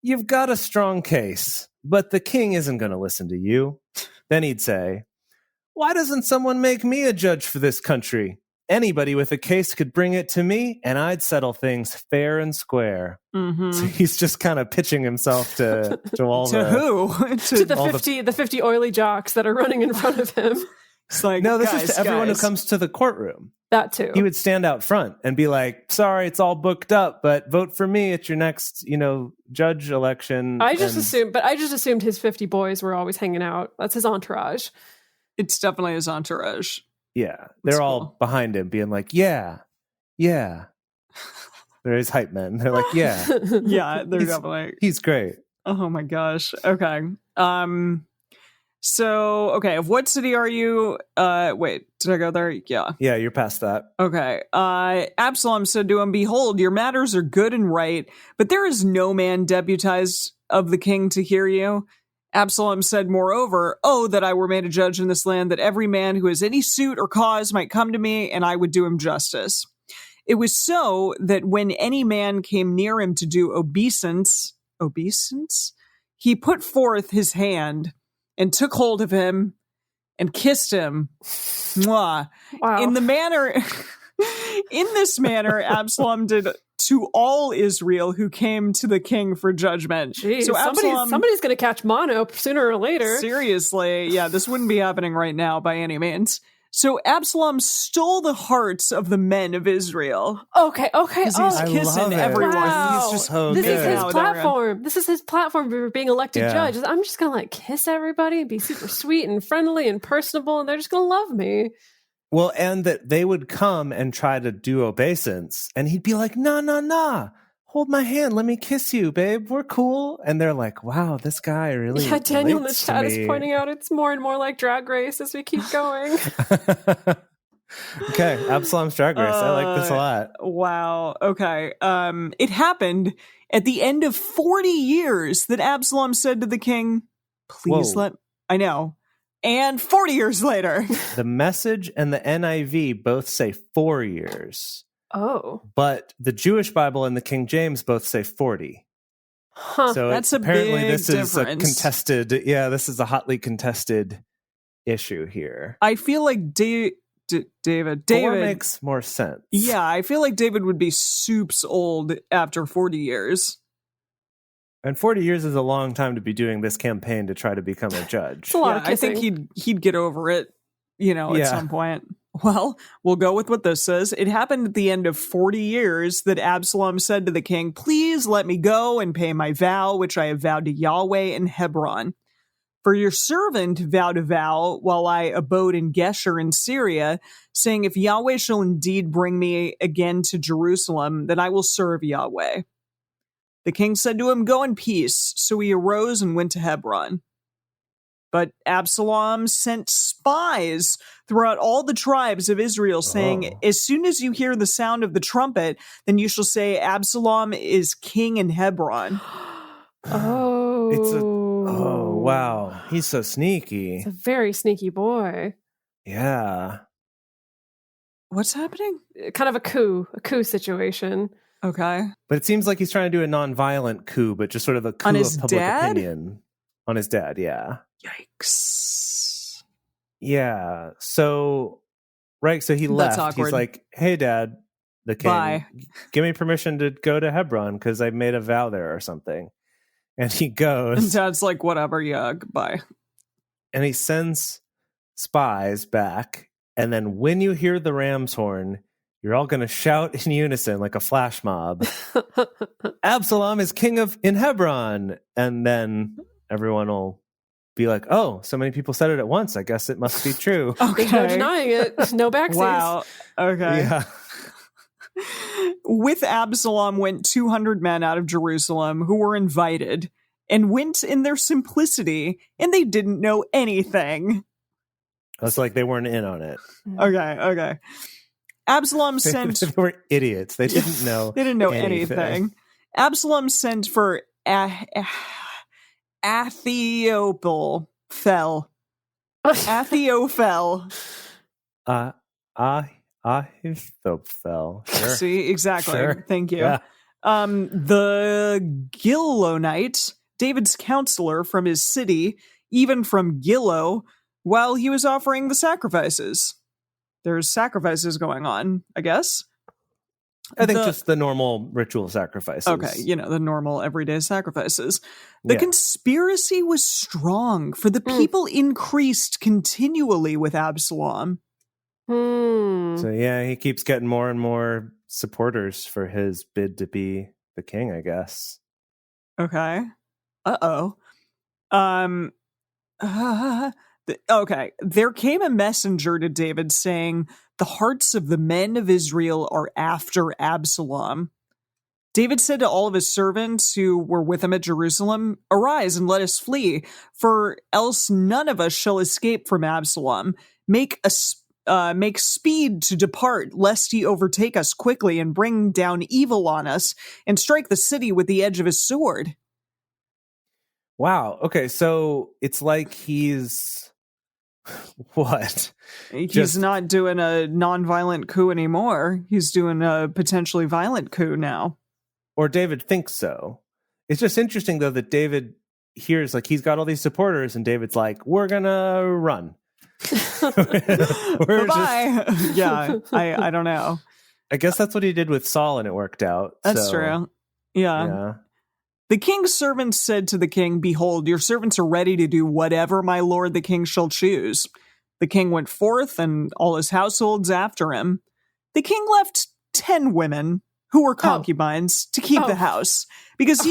Speaker 3: you've got a strong case, but the king isn't going to listen to you." Then he'd say, "Why doesn't someone make me a judge for this country? Anybody with a case could bring it to me, and I'd settle things fair and square."
Speaker 2: Mm-hmm.
Speaker 3: So he's just kind of pitching himself to all
Speaker 2: to who?
Speaker 4: to the 50 oily jocks that are running in front of him.
Speaker 2: It's like,
Speaker 3: no, this
Speaker 2: guys,
Speaker 3: is to everyone who comes to the courtroom.
Speaker 4: That too.
Speaker 3: He would stand out front and be like, "Sorry, it's all booked up, but vote for me at your next, judge election."
Speaker 4: I just assumed his 50 boys were always hanging out. That's his entourage.
Speaker 2: It's definitely his entourage.
Speaker 3: Yeah, they're all behind him being like, yeah. They're his hype men. They're like, yeah.
Speaker 2: Yeah, they're definitely.
Speaker 3: He's great.
Speaker 2: Oh my gosh. Okay. So, okay, of what city are you? Wait, did I go there? Yeah.
Speaker 3: Yeah, you're past that.
Speaker 2: Okay. Absalom said to him, "Behold, your matters are good and right, but there is no man deputized of the king to hear you." Absalom said, moreover, "Oh, that I were made a judge in this land, that every man who has any suit or cause might come to me, and I would do him justice." It was so that when any man came near him to do obeisance, he put forth his hand and took hold of him and kissed him. Mwah.
Speaker 4: Wow.
Speaker 2: In this manner, Absalom did to all Israel who came to the king for judgment.
Speaker 4: Jeez,
Speaker 2: so Absalom,
Speaker 4: somebody's going to catch mono sooner or later.
Speaker 2: Seriously, yeah, this wouldn't be happening right now by any means. So Absalom stole the hearts of the men of Israel.
Speaker 4: Okay.
Speaker 2: Because he's kissing everyone.
Speaker 4: Wow.
Speaker 3: He's just so
Speaker 4: This
Speaker 3: good.
Speaker 4: is his platform. This is his platform for being elected judge. I'm just going to like kiss everybody and be super sweet and friendly and personable, and they're just going to love me.
Speaker 3: Well, and that they would come and try to do obeisance, and he'd be like, nah, hold my hand, let me kiss you, babe, we're cool. And they're like, wow, this guy really
Speaker 4: Daniel in the
Speaker 3: relates
Speaker 4: chat
Speaker 3: to
Speaker 4: is
Speaker 3: me.
Speaker 4: pointing out it's more and more like Drag Race as we keep going.
Speaker 3: Okay, Absalom's Drag Race. I like this a lot.
Speaker 2: Wow. Okay. It happened at the end of 40 years that Absalom said to the king, please I know. And 40 years later.
Speaker 3: The Message and the NIV both say 4 years.
Speaker 4: Oh.
Speaker 3: But the Jewish Bible and the King James both say 40.
Speaker 4: Huh.
Speaker 3: So
Speaker 2: That's
Speaker 3: apparently
Speaker 2: big
Speaker 3: this is a
Speaker 2: difference.
Speaker 3: contested, this is a hotly contested issue here.
Speaker 2: I feel like David
Speaker 3: 4 makes more sense.
Speaker 2: Yeah, I feel like David would be soups old after 40 years.
Speaker 3: And 40 years is a long time to be doing this campaign to try to become a judge.
Speaker 4: It's a lot of
Speaker 2: I think
Speaker 4: kissing.
Speaker 2: he'd get over it, at some point. Well, we'll go with what this says. It happened at the end of 40 years that Absalom said to the king, please let me go and pay my vow, which I have vowed to Yahweh in Hebron. For your servant vowed a vow while I abode in Geshur in Syria, saying, if Yahweh shall indeed bring me again to Jerusalem, then I will serve Yahweh. The king said to him, go in peace. So he arose and went to Hebron. But Absalom sent spies throughout all the tribes of Israel, saying, as soon as you hear the sound of the trumpet, then you shall say, Absalom is king in Hebron.
Speaker 3: Oh, wow. He's so sneaky.
Speaker 4: It's a very sneaky boy.
Speaker 3: Yeah.
Speaker 2: What's happening?
Speaker 4: Kind of a coup situation.
Speaker 2: Okay.
Speaker 3: But it seems like he's trying to do a non-violent coup, but just sort of a coup
Speaker 2: On his
Speaker 3: of public
Speaker 2: dad?
Speaker 3: opinion. On his dad, yeah.
Speaker 2: Yikes.
Speaker 3: Yeah. So he
Speaker 2: That's
Speaker 3: left.
Speaker 2: awkward.
Speaker 3: He's like, hey, Dad, the king,
Speaker 2: Bye.
Speaker 3: give me permission to go to Hebron because I made a vow there or something. And he
Speaker 2: And
Speaker 3: goes,
Speaker 2: Dad's like, whatever, yeah, goodbye.
Speaker 3: and he sends spies back. And then when you hear the ram's horn, you're all going to shout in unison like a flash mob. Absalom is king in Hebron. And then everyone will be like, oh, so many people said it at once. I guess it must be true.
Speaker 4: There's no denying it. No backseats.
Speaker 2: Wow. Okay.
Speaker 3: Yeah.
Speaker 2: With Absalom went 200 men out of Jerusalem who were invited and went in their simplicity, and they didn't know anything.
Speaker 3: It's like they weren't in on it.
Speaker 2: Okay. Absalom sent...
Speaker 3: They were idiots. They didn't know
Speaker 2: They didn't know anything. Absalom sent for Ahithophel. Ahithophel.
Speaker 3: Ahithophel. Sure.
Speaker 2: See, exactly.
Speaker 3: Sure.
Speaker 2: Thank you.
Speaker 3: Yeah.
Speaker 2: The Gilonite, David's counselor from his city, even from Gilo, while he was offering the sacrifices. There's sacrifices going on, I guess.
Speaker 3: I think just the normal ritual sacrifices.
Speaker 2: Okay, the normal everyday sacrifices. The
Speaker 3: Yeah.
Speaker 2: conspiracy was strong, for the people increased continually with Absalom.
Speaker 3: So yeah, he keeps getting more and more supporters for his bid to be the king, I guess.
Speaker 2: Okay. Uh-oh. Okay. There came a messenger to David saying, the hearts of the men of Israel are after Absalom. David said to all of his servants who were with him at Jerusalem, arise and let us flee, for else none of us shall escape from Absalom. Make speed to depart, lest he overtake us quickly and bring down evil on us and strike the city with the edge of his sword.
Speaker 3: Wow. Okay, so it's like he's what?
Speaker 2: He's not doing a non-violent coup anymore. He's doing a potentially violent coup now.
Speaker 3: Or David thinks so. It's just interesting, though, that David hears like he's got all these supporters, and David's like, "We're gonna run."
Speaker 2: Bye-bye. Yeah, I don't know.
Speaker 3: I guess that's what he did with Saul, and it worked out.
Speaker 2: That's true. Yeah. The king's servants said to the king, "Behold, your servants are ready to do whatever my lord the king shall choose." The king went forth, and all his households after him. The king left 10 women who were concubines to keep the house. Because,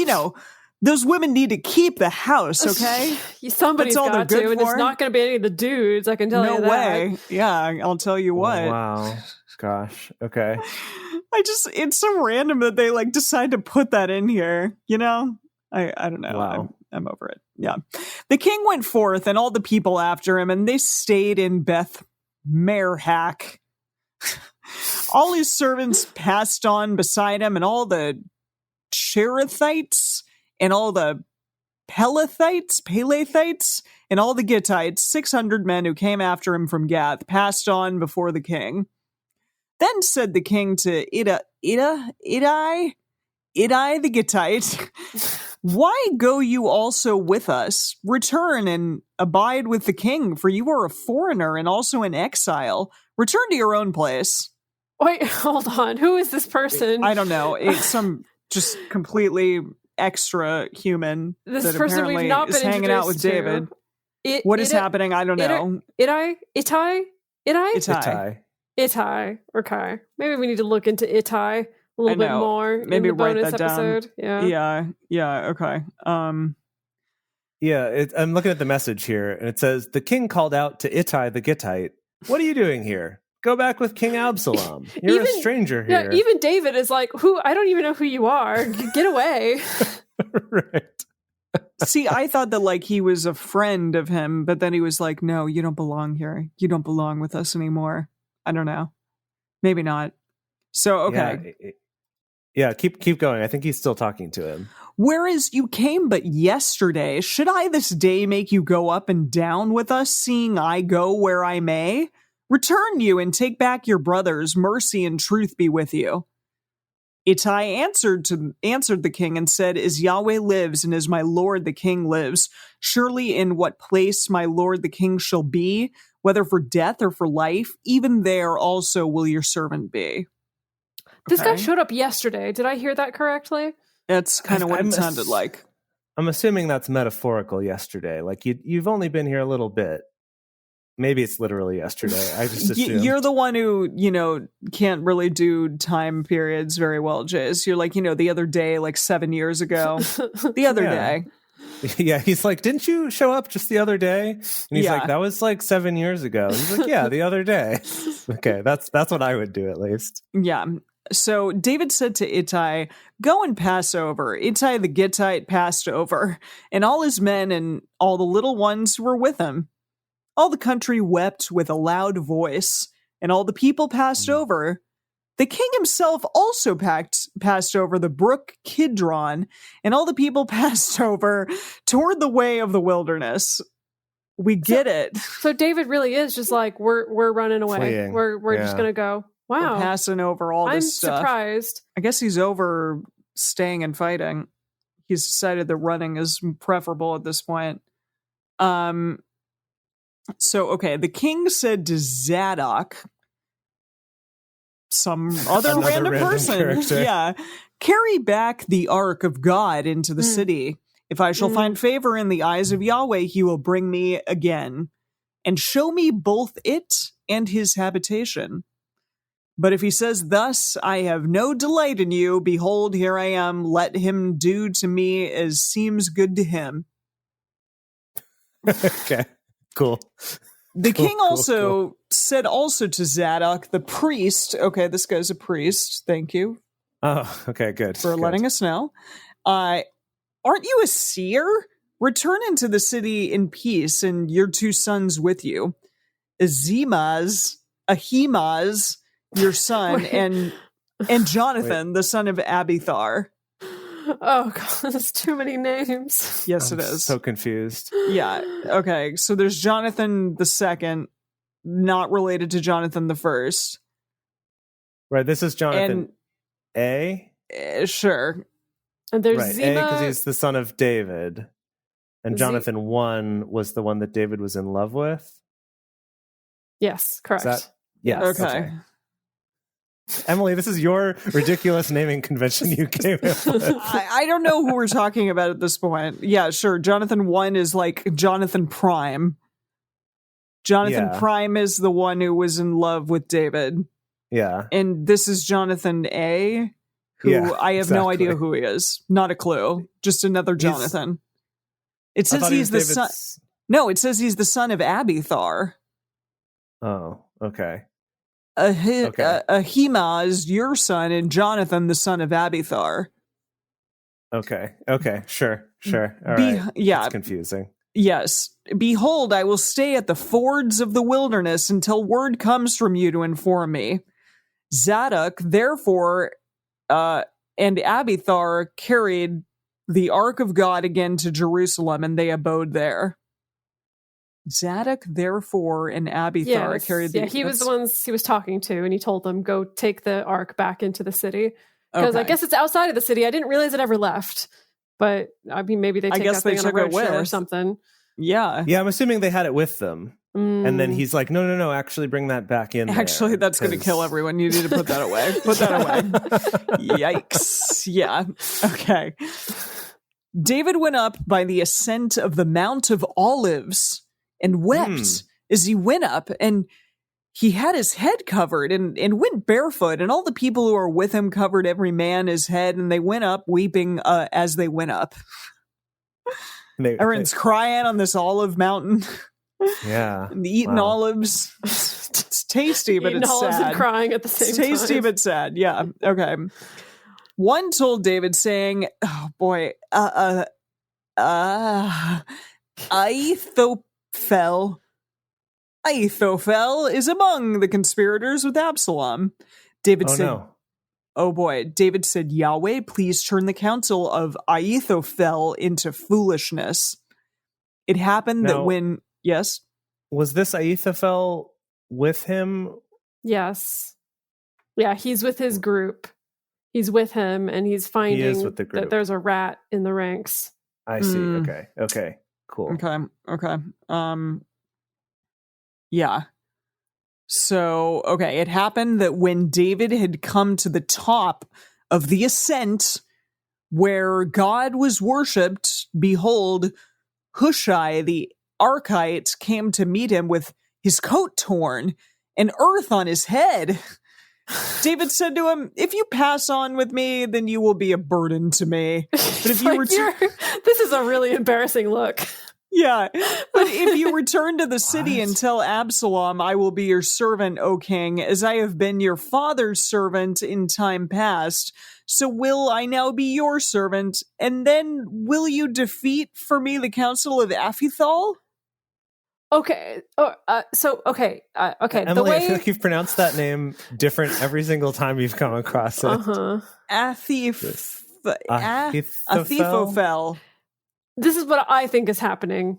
Speaker 2: those women need to keep the house, okay?
Speaker 4: Somebody's got to, and it's not going to be any of the dudes, I can tell you that.
Speaker 2: No way. Yeah, I'll tell you what.
Speaker 3: Wow. Gosh. Okay.
Speaker 2: It's so random that they decide to put that in here, I don't know.
Speaker 3: Wow.
Speaker 2: I'm over it. Yeah. The king went forth and all the people after him, and they stayed in Beth Merhak. All his servants passed on beside him, and all the Cherethites and all the Pelethites, and all the Gittites, 600 men who came after him from Gath, passed on before the king. Then said the king to Idai the Gittite, "Why go you also with us? Return and abide with the king, for you are a foreigner and also in exile. Return to your own place."
Speaker 4: Wait, hold on. Who is this person?
Speaker 2: I don't know. It's some just completely extra human
Speaker 4: this
Speaker 2: that
Speaker 4: person
Speaker 2: apparently
Speaker 4: we've not been
Speaker 2: is hanging out with
Speaker 4: to.
Speaker 2: David. What is happening? I don't know.
Speaker 4: Ittai?
Speaker 3: Ittai.
Speaker 4: Okay. Maybe we need to look into Ittai a little bit more.
Speaker 2: Maybe
Speaker 4: in the
Speaker 2: write
Speaker 4: bonus
Speaker 2: that
Speaker 4: episode.
Speaker 2: down. Yeah. Okay.
Speaker 3: Yeah, I'm looking at the message here, and it says, "The king called out to Ittai the Gittite, 'What are you doing here? Go back with King Absalom. You're a stranger here.'"
Speaker 4: Yeah, even David is like, "Who? I don't even know who you are. Get away."
Speaker 3: Right.
Speaker 2: See, I thought that he was a friend of him, but then he was like, "No, you don't belong here. You don't belong with us anymore." I don't know. Maybe not. So, okay.
Speaker 3: Yeah, keep going. I think he's still talking to him.
Speaker 2: "Whereas you came but yesterday, should I this day make you go up and down with us, seeing I go where I may? Return you and take back your brothers. Mercy and truth be with you." Ittai answered the king and said, "As Yahweh lives and as my lord the king lives, surely in what place my lord the king shall be, whether for death or for life, even there also will your servant be."
Speaker 4: This guy showed up yesterday. Did I hear that correctly?
Speaker 2: That's kind of what it sounded like.
Speaker 3: I'm assuming that's metaphorical yesterday. You've only been here a little bit. Maybe it's literally yesterday. I just assumed.
Speaker 2: You're the one who, can't really do time periods very well, Jace. You're like, the other day, 7 years ago. The other day.
Speaker 3: Yeah, he's like, "Didn't you show up just the other day?" And he's like, "That was 7 years ago." He's like, "Yeah, the other day." Okay, that's what I would do at least.
Speaker 2: Yeah. So David said to Ittai, "Go and pass over." Ittai the Gittite passed over, and all his men and all the little ones who were with him. All the country wept with a loud voice, and all the people passed over. The king himself also passed over the brook Kidron, and all the people passed over toward the way of the wilderness. We get it.
Speaker 4: So David really is just like, we're running away.
Speaker 3: Fleeing.
Speaker 4: We're just gonna go. Wow,
Speaker 2: we're passing over all this stuff.
Speaker 4: I'm surprised.
Speaker 2: I guess he's over staying and fighting. He's decided that running is preferable at this point. So, okay, the king said to Zadok, some other random person,
Speaker 3: character.
Speaker 2: "Carry back the ark of God into the city. If I shall find favor in the eyes of Yahweh, he will bring me again, and show me both it and his habitation. But if he says thus, I have no delight in you, behold, here I am, let him do to me as seems good to him."
Speaker 3: Okay. Cool.
Speaker 2: The king also said also to Zadok, the priest, okay, this guy's a priest, thank you.
Speaker 3: Oh, okay, good.
Speaker 2: For letting us know. Aren't you a seer? Return into the city in peace, and your 2 sons with you. Ahimaaz, your son, and Jonathan, the son of Abithar.
Speaker 4: Oh god, that's too many names.
Speaker 2: Yes,
Speaker 3: I'm
Speaker 2: it is.
Speaker 3: So confused.
Speaker 2: Yeah. Okay. So there's Jonathan the second, not related to Jonathan the first.
Speaker 3: Right. This is Jonathan A.
Speaker 2: Sure.
Speaker 4: And there's
Speaker 3: right.
Speaker 4: Zima
Speaker 3: A because he's the son of David. And Jonathan 1 was the one that David was in love with?
Speaker 4: Yes, correct.
Speaker 3: Yes.
Speaker 2: Okay.
Speaker 3: Emily, this is your ridiculous naming convention you came up with.
Speaker 2: I don't know who we're talking about at this point. Yeah, sure. Jonathan 1 is like Jonathan Prime. Jonathan Prime is the one who was in love with David.
Speaker 3: Yeah.
Speaker 2: And this is Jonathan A, who I have no idea who he is. Not a clue. Just another Jonathan. It says he's the son. No, it says he's the son of Abithar.
Speaker 3: Oh, okay.
Speaker 2: Ahima is your son, and Jonathan the son of Abithar.
Speaker 3: Okay. Sure. All right.
Speaker 2: Yeah.
Speaker 3: It's confusing.
Speaker 2: Yes. Behold, I will stay at the fords of the wilderness until word comes from you to inform me. Zadok, therefore, and Abithar carried the ark of God again to Jerusalem, and they abode there. Zadok, therefore, and Abithar carried the...
Speaker 4: Yeah, he was the ones he was talking to, and he told them, go take the ark back into the city. Because I guess it's outside of the city. I didn't realize it ever left. But, I mean, maybe they take that thing on a roadshow or something.
Speaker 2: Yeah.
Speaker 3: Yeah, I'm assuming they had it with them. And then he's like, no, actually bring that back in.
Speaker 2: Actually, that's going to kill everyone. You need to put that away. Put that away. Yikes. Yeah. Okay. David went up by the ascent of the Mount of Olives and wept as he went up, and he had his head covered and went barefoot, and all the people who were with him covered every man his head, and they went up weeping as they went up. Everyone's crying on this olive mountain.
Speaker 3: Yeah.
Speaker 2: And eating olives. It's tasty, but it's
Speaker 4: olives
Speaker 2: sad.
Speaker 4: And crying at the same time.
Speaker 2: It's tasty, but sad. Yeah. Okay. One told David, saying, oh boy, Ahithophel is among the conspirators with Absalom. David said,
Speaker 3: no.
Speaker 2: Oh boy. David said, Yahweh, please turn the counsel of Ahithophel into foolishness. It happened that when... Yes?
Speaker 3: Was this Ahithophel with him?
Speaker 4: Yes. Yeah, he's with his group. He's with him, and he's finding that there's a rat in the ranks.
Speaker 3: I see. Okay. Cool.
Speaker 2: Okay. Yeah. So, okay, it happened that when David had come to the top of the ascent where God was worshipped, behold, Hushai the Archite came to meet him with his coat torn and earth on his head. David said to him, if you pass on with me, then you will be a burden to me. But if you
Speaker 4: this is a really embarrassing look.
Speaker 2: Yeah, but if you return to the city and tell Absalom, I will be your servant, O king, as I have been your father's servant in time past. So will I now be your servant, and then will you defeat for me the counsel of Ahithophel?
Speaker 4: Okay. Okay.
Speaker 3: Emily,
Speaker 4: the way...
Speaker 3: I feel like you've pronounced that name different every single time you've come across it.
Speaker 2: Ahithophel.
Speaker 4: This is what I think is happening.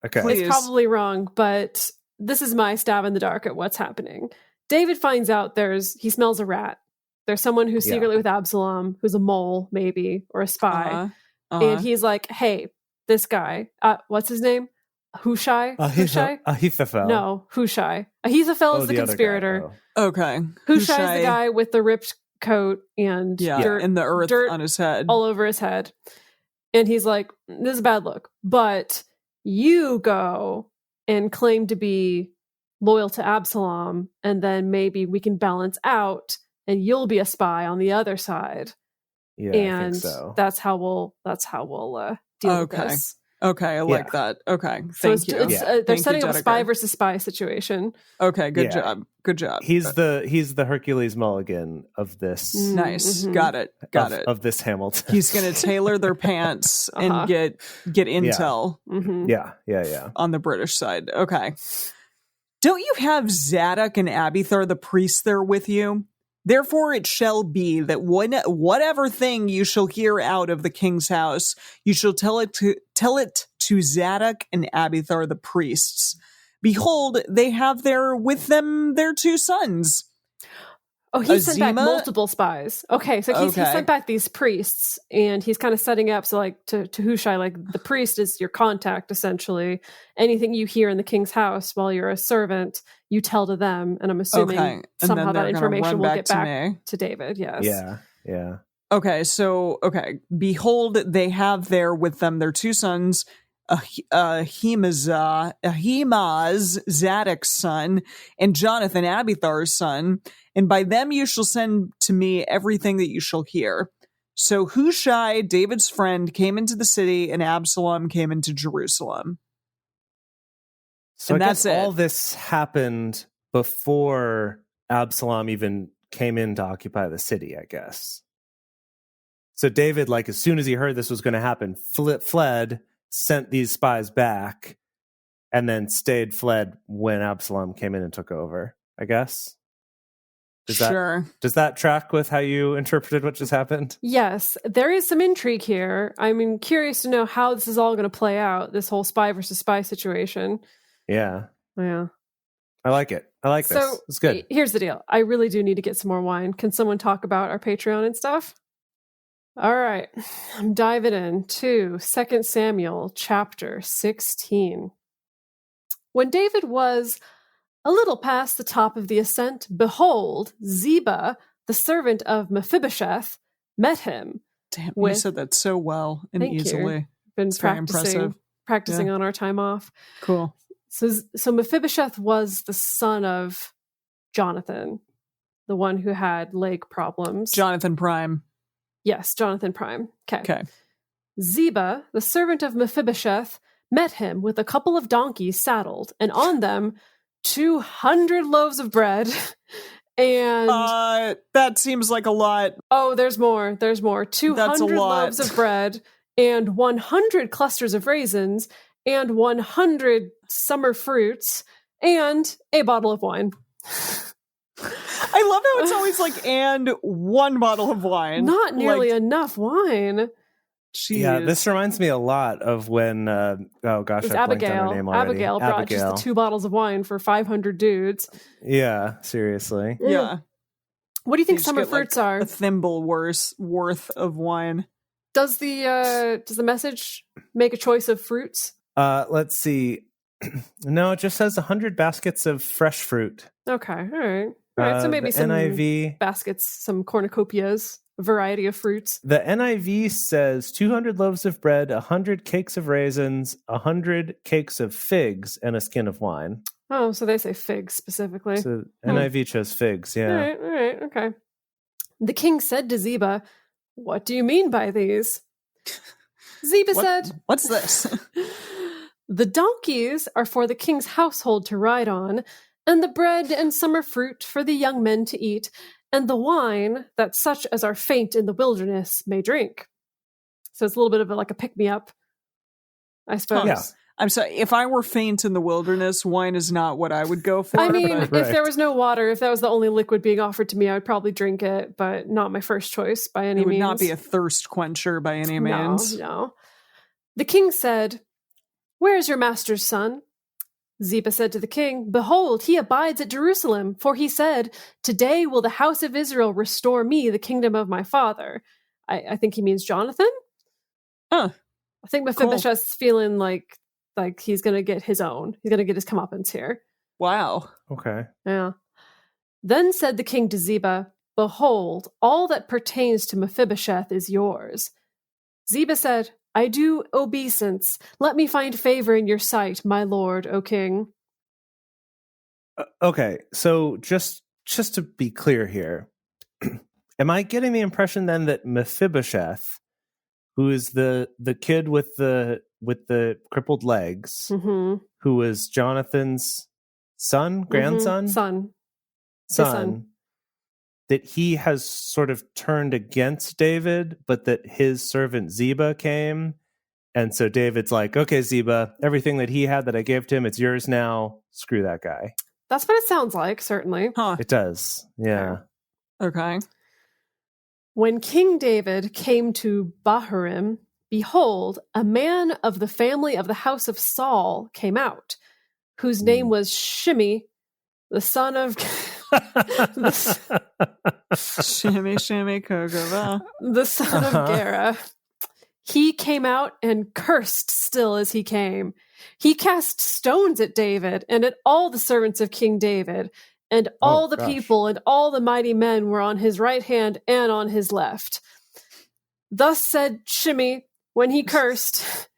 Speaker 3: Okay.
Speaker 2: Please.
Speaker 4: It's probably wrong, but this is my stab in the dark at what's happening. David finds out he smells a rat. There's someone who's secretly with Absalom, who's a mole, maybe, or a spy. And he's like, hey, this guy, what's his name? Hushai?
Speaker 3: Ahithophel.
Speaker 4: No, Hushai. Ahithophel is the conspirator.
Speaker 2: Okay.
Speaker 4: Hushai's the guy with the ripped coat and dirt,
Speaker 2: and the earth on his head.
Speaker 4: All over his head. And he's like, this is a bad look. But you go and claim to be loyal to Absalom, and then maybe we can balance out, and you'll be a spy on the other side.
Speaker 3: Yeah,
Speaker 4: and
Speaker 3: I think so.
Speaker 4: That's how we'll deal with this.
Speaker 2: Okay, I like that. Okay, thank you.
Speaker 4: They're setting up a spy versus spy situation.
Speaker 2: Okay, good job.
Speaker 3: He's the Hercules Mulligan of this.
Speaker 2: Nice, got it.
Speaker 3: Of this Hamilton.
Speaker 2: He's going to tailor their pants and get intel.
Speaker 3: Yeah.
Speaker 2: On the British side. Okay. Don't you have Zadok and Abithar the priests there with you? Therefore it shall be that whatever thing you shall hear out of the king's house, you shall tell it to Zadok and Abithar the priests. Behold, they have there with them their two sons.
Speaker 4: Oh, he sent back
Speaker 2: Azima?
Speaker 4: multiple spies. Okay, so he sent back these priests, and he's kind of setting up, so like to Hushai, like the priest is your contact, essentially. Anything you hear in the king's house while you're a servant, you tell to them, and I'm assuming somehow that information will get back to David, yes.
Speaker 3: Yeah.
Speaker 2: Okay, so, behold, they have there with them their two sons, Ahimaaz, Zadok's son, and Jonathan, Abithar's son, and by them you shall send to me everything that you shall hear. So Hushai, David's friend, came into the city, and Absalom came into Jerusalem.
Speaker 3: So and I guess all this happened before Absalom even came in to occupy the city, I guess. So David, like, as soon as he heard this was going to happen, fled, sent these spies back, and then fled when Absalom came in and took over, I guess. Does that track with how you interpreted what just happened?
Speaker 4: Yes, there is some intrigue here. I'm curious to know how this is all going to play out, this whole spy versus spy situation.
Speaker 3: Yeah.
Speaker 4: I
Speaker 3: like it. I like this. It's good.
Speaker 4: Here's the deal. I really do need to get some more wine. Can someone talk about our Patreon and stuff? All right. I'm diving into 2 Samuel chapter 16. When David was a little past the top of the ascent, behold, Ziba, the servant of Mephibosheth, met him.
Speaker 2: Damn, you said that so well and easily.
Speaker 4: Been practicing on our time off.
Speaker 2: Cool.
Speaker 4: So Mephibosheth was the son of Jonathan, the one who had leg problems.
Speaker 2: Jonathan Prime.
Speaker 4: Yes, Jonathan Prime.
Speaker 2: Okay.
Speaker 4: Ziba, the servant of Mephibosheth, met him with a couple of donkeys saddled, and on them 200 loaves of bread. And
Speaker 2: that seems like a lot.
Speaker 4: Oh, there's more. 200 loaves of bread and 100 clusters of raisins and 100 summer fruits and a bottle of wine.
Speaker 2: I love how it's always like, and one bottle of wine.
Speaker 4: Not nearly enough wine.
Speaker 2: Jeez.
Speaker 3: Yeah, this reminds me a lot of when, I blanked on her name already.
Speaker 4: Abigail brought just the 2 bottles of wine for 500 dudes.
Speaker 3: Yeah, seriously.
Speaker 2: Yeah.
Speaker 4: What do you think summer fruits are?
Speaker 2: A thimble worth of wine.
Speaker 4: Does the message make a choice of fruits?
Speaker 3: Let's see. No, it just says 100 baskets of fresh fruit.
Speaker 4: Okay, all right. So maybe some
Speaker 3: NIV
Speaker 4: baskets, some cornucopias, a variety of fruits.
Speaker 3: The NIV says 200 loaves of bread, 100 cakes of raisins, 100 cakes of figs, and a skin of wine.
Speaker 4: Oh, so they say figs specifically.
Speaker 3: So NIV chose figs, yeah.
Speaker 4: All right, okay. The king said to Ziba, "What do you mean by these?" Ziba said,
Speaker 2: "What's this?"
Speaker 4: "The donkeys are for the king's household to ride on, and the bread and summer fruit for the young men to eat, and the wine that such as are faint in the wilderness may drink." So it's a little bit of like a pick-me-up, I suppose.
Speaker 3: Yeah.
Speaker 2: I'm sorry, if I were faint in the wilderness, wine is not what I would go for.
Speaker 4: I mean, if there was no water, if that was the only liquid being offered to me, I would probably drink it, but not my first choice by any means.
Speaker 2: It would not be a thirst quencher by any means.
Speaker 4: No. The king said, "Where is your master's son?" Ziba said to the king, "Behold, he abides at Jerusalem, for he said, 'Today will the house of Israel restore me the kingdom of my father.'" I think he means Jonathan.
Speaker 2: I
Speaker 4: think Mephibosheth's feeling like he's going to get his own. He's going to get his comeuppance here.
Speaker 2: Wow.
Speaker 3: Okay.
Speaker 4: Yeah. Then said the king to Ziba, "Behold, all that pertains to Mephibosheth is yours." Ziba said, "I do obeisance. Let me find favor in your sight, my lord, O king."
Speaker 3: Okay, so just to be clear here, am I getting the impression then that Mephibosheth, who is the kid with the crippled legs,
Speaker 4: mm-hmm.
Speaker 3: who was Jonathan's grandson,
Speaker 4: son,
Speaker 3: that he has sort of turned against David, but that his servant Ziba came, and so David's like, "Okay, Ziba, everything that he had that I gave to him, it's yours now. Screw that guy."
Speaker 4: That's what it sounds like, certainly.
Speaker 2: Huh.
Speaker 3: It does, yeah.
Speaker 2: Okay.
Speaker 4: When King David came to Bahurim, behold, a man of the family of the house of Saul came out, whose name was Shimei, the son of
Speaker 2: Shimmy, shimmy, cocoa.
Speaker 4: The son of Gera. He came out and cursed still as he came. He cast stones at David and at all the servants of King David, and all the people and all the mighty men were on his right hand and on his left. Thus said Shimei when he cursed,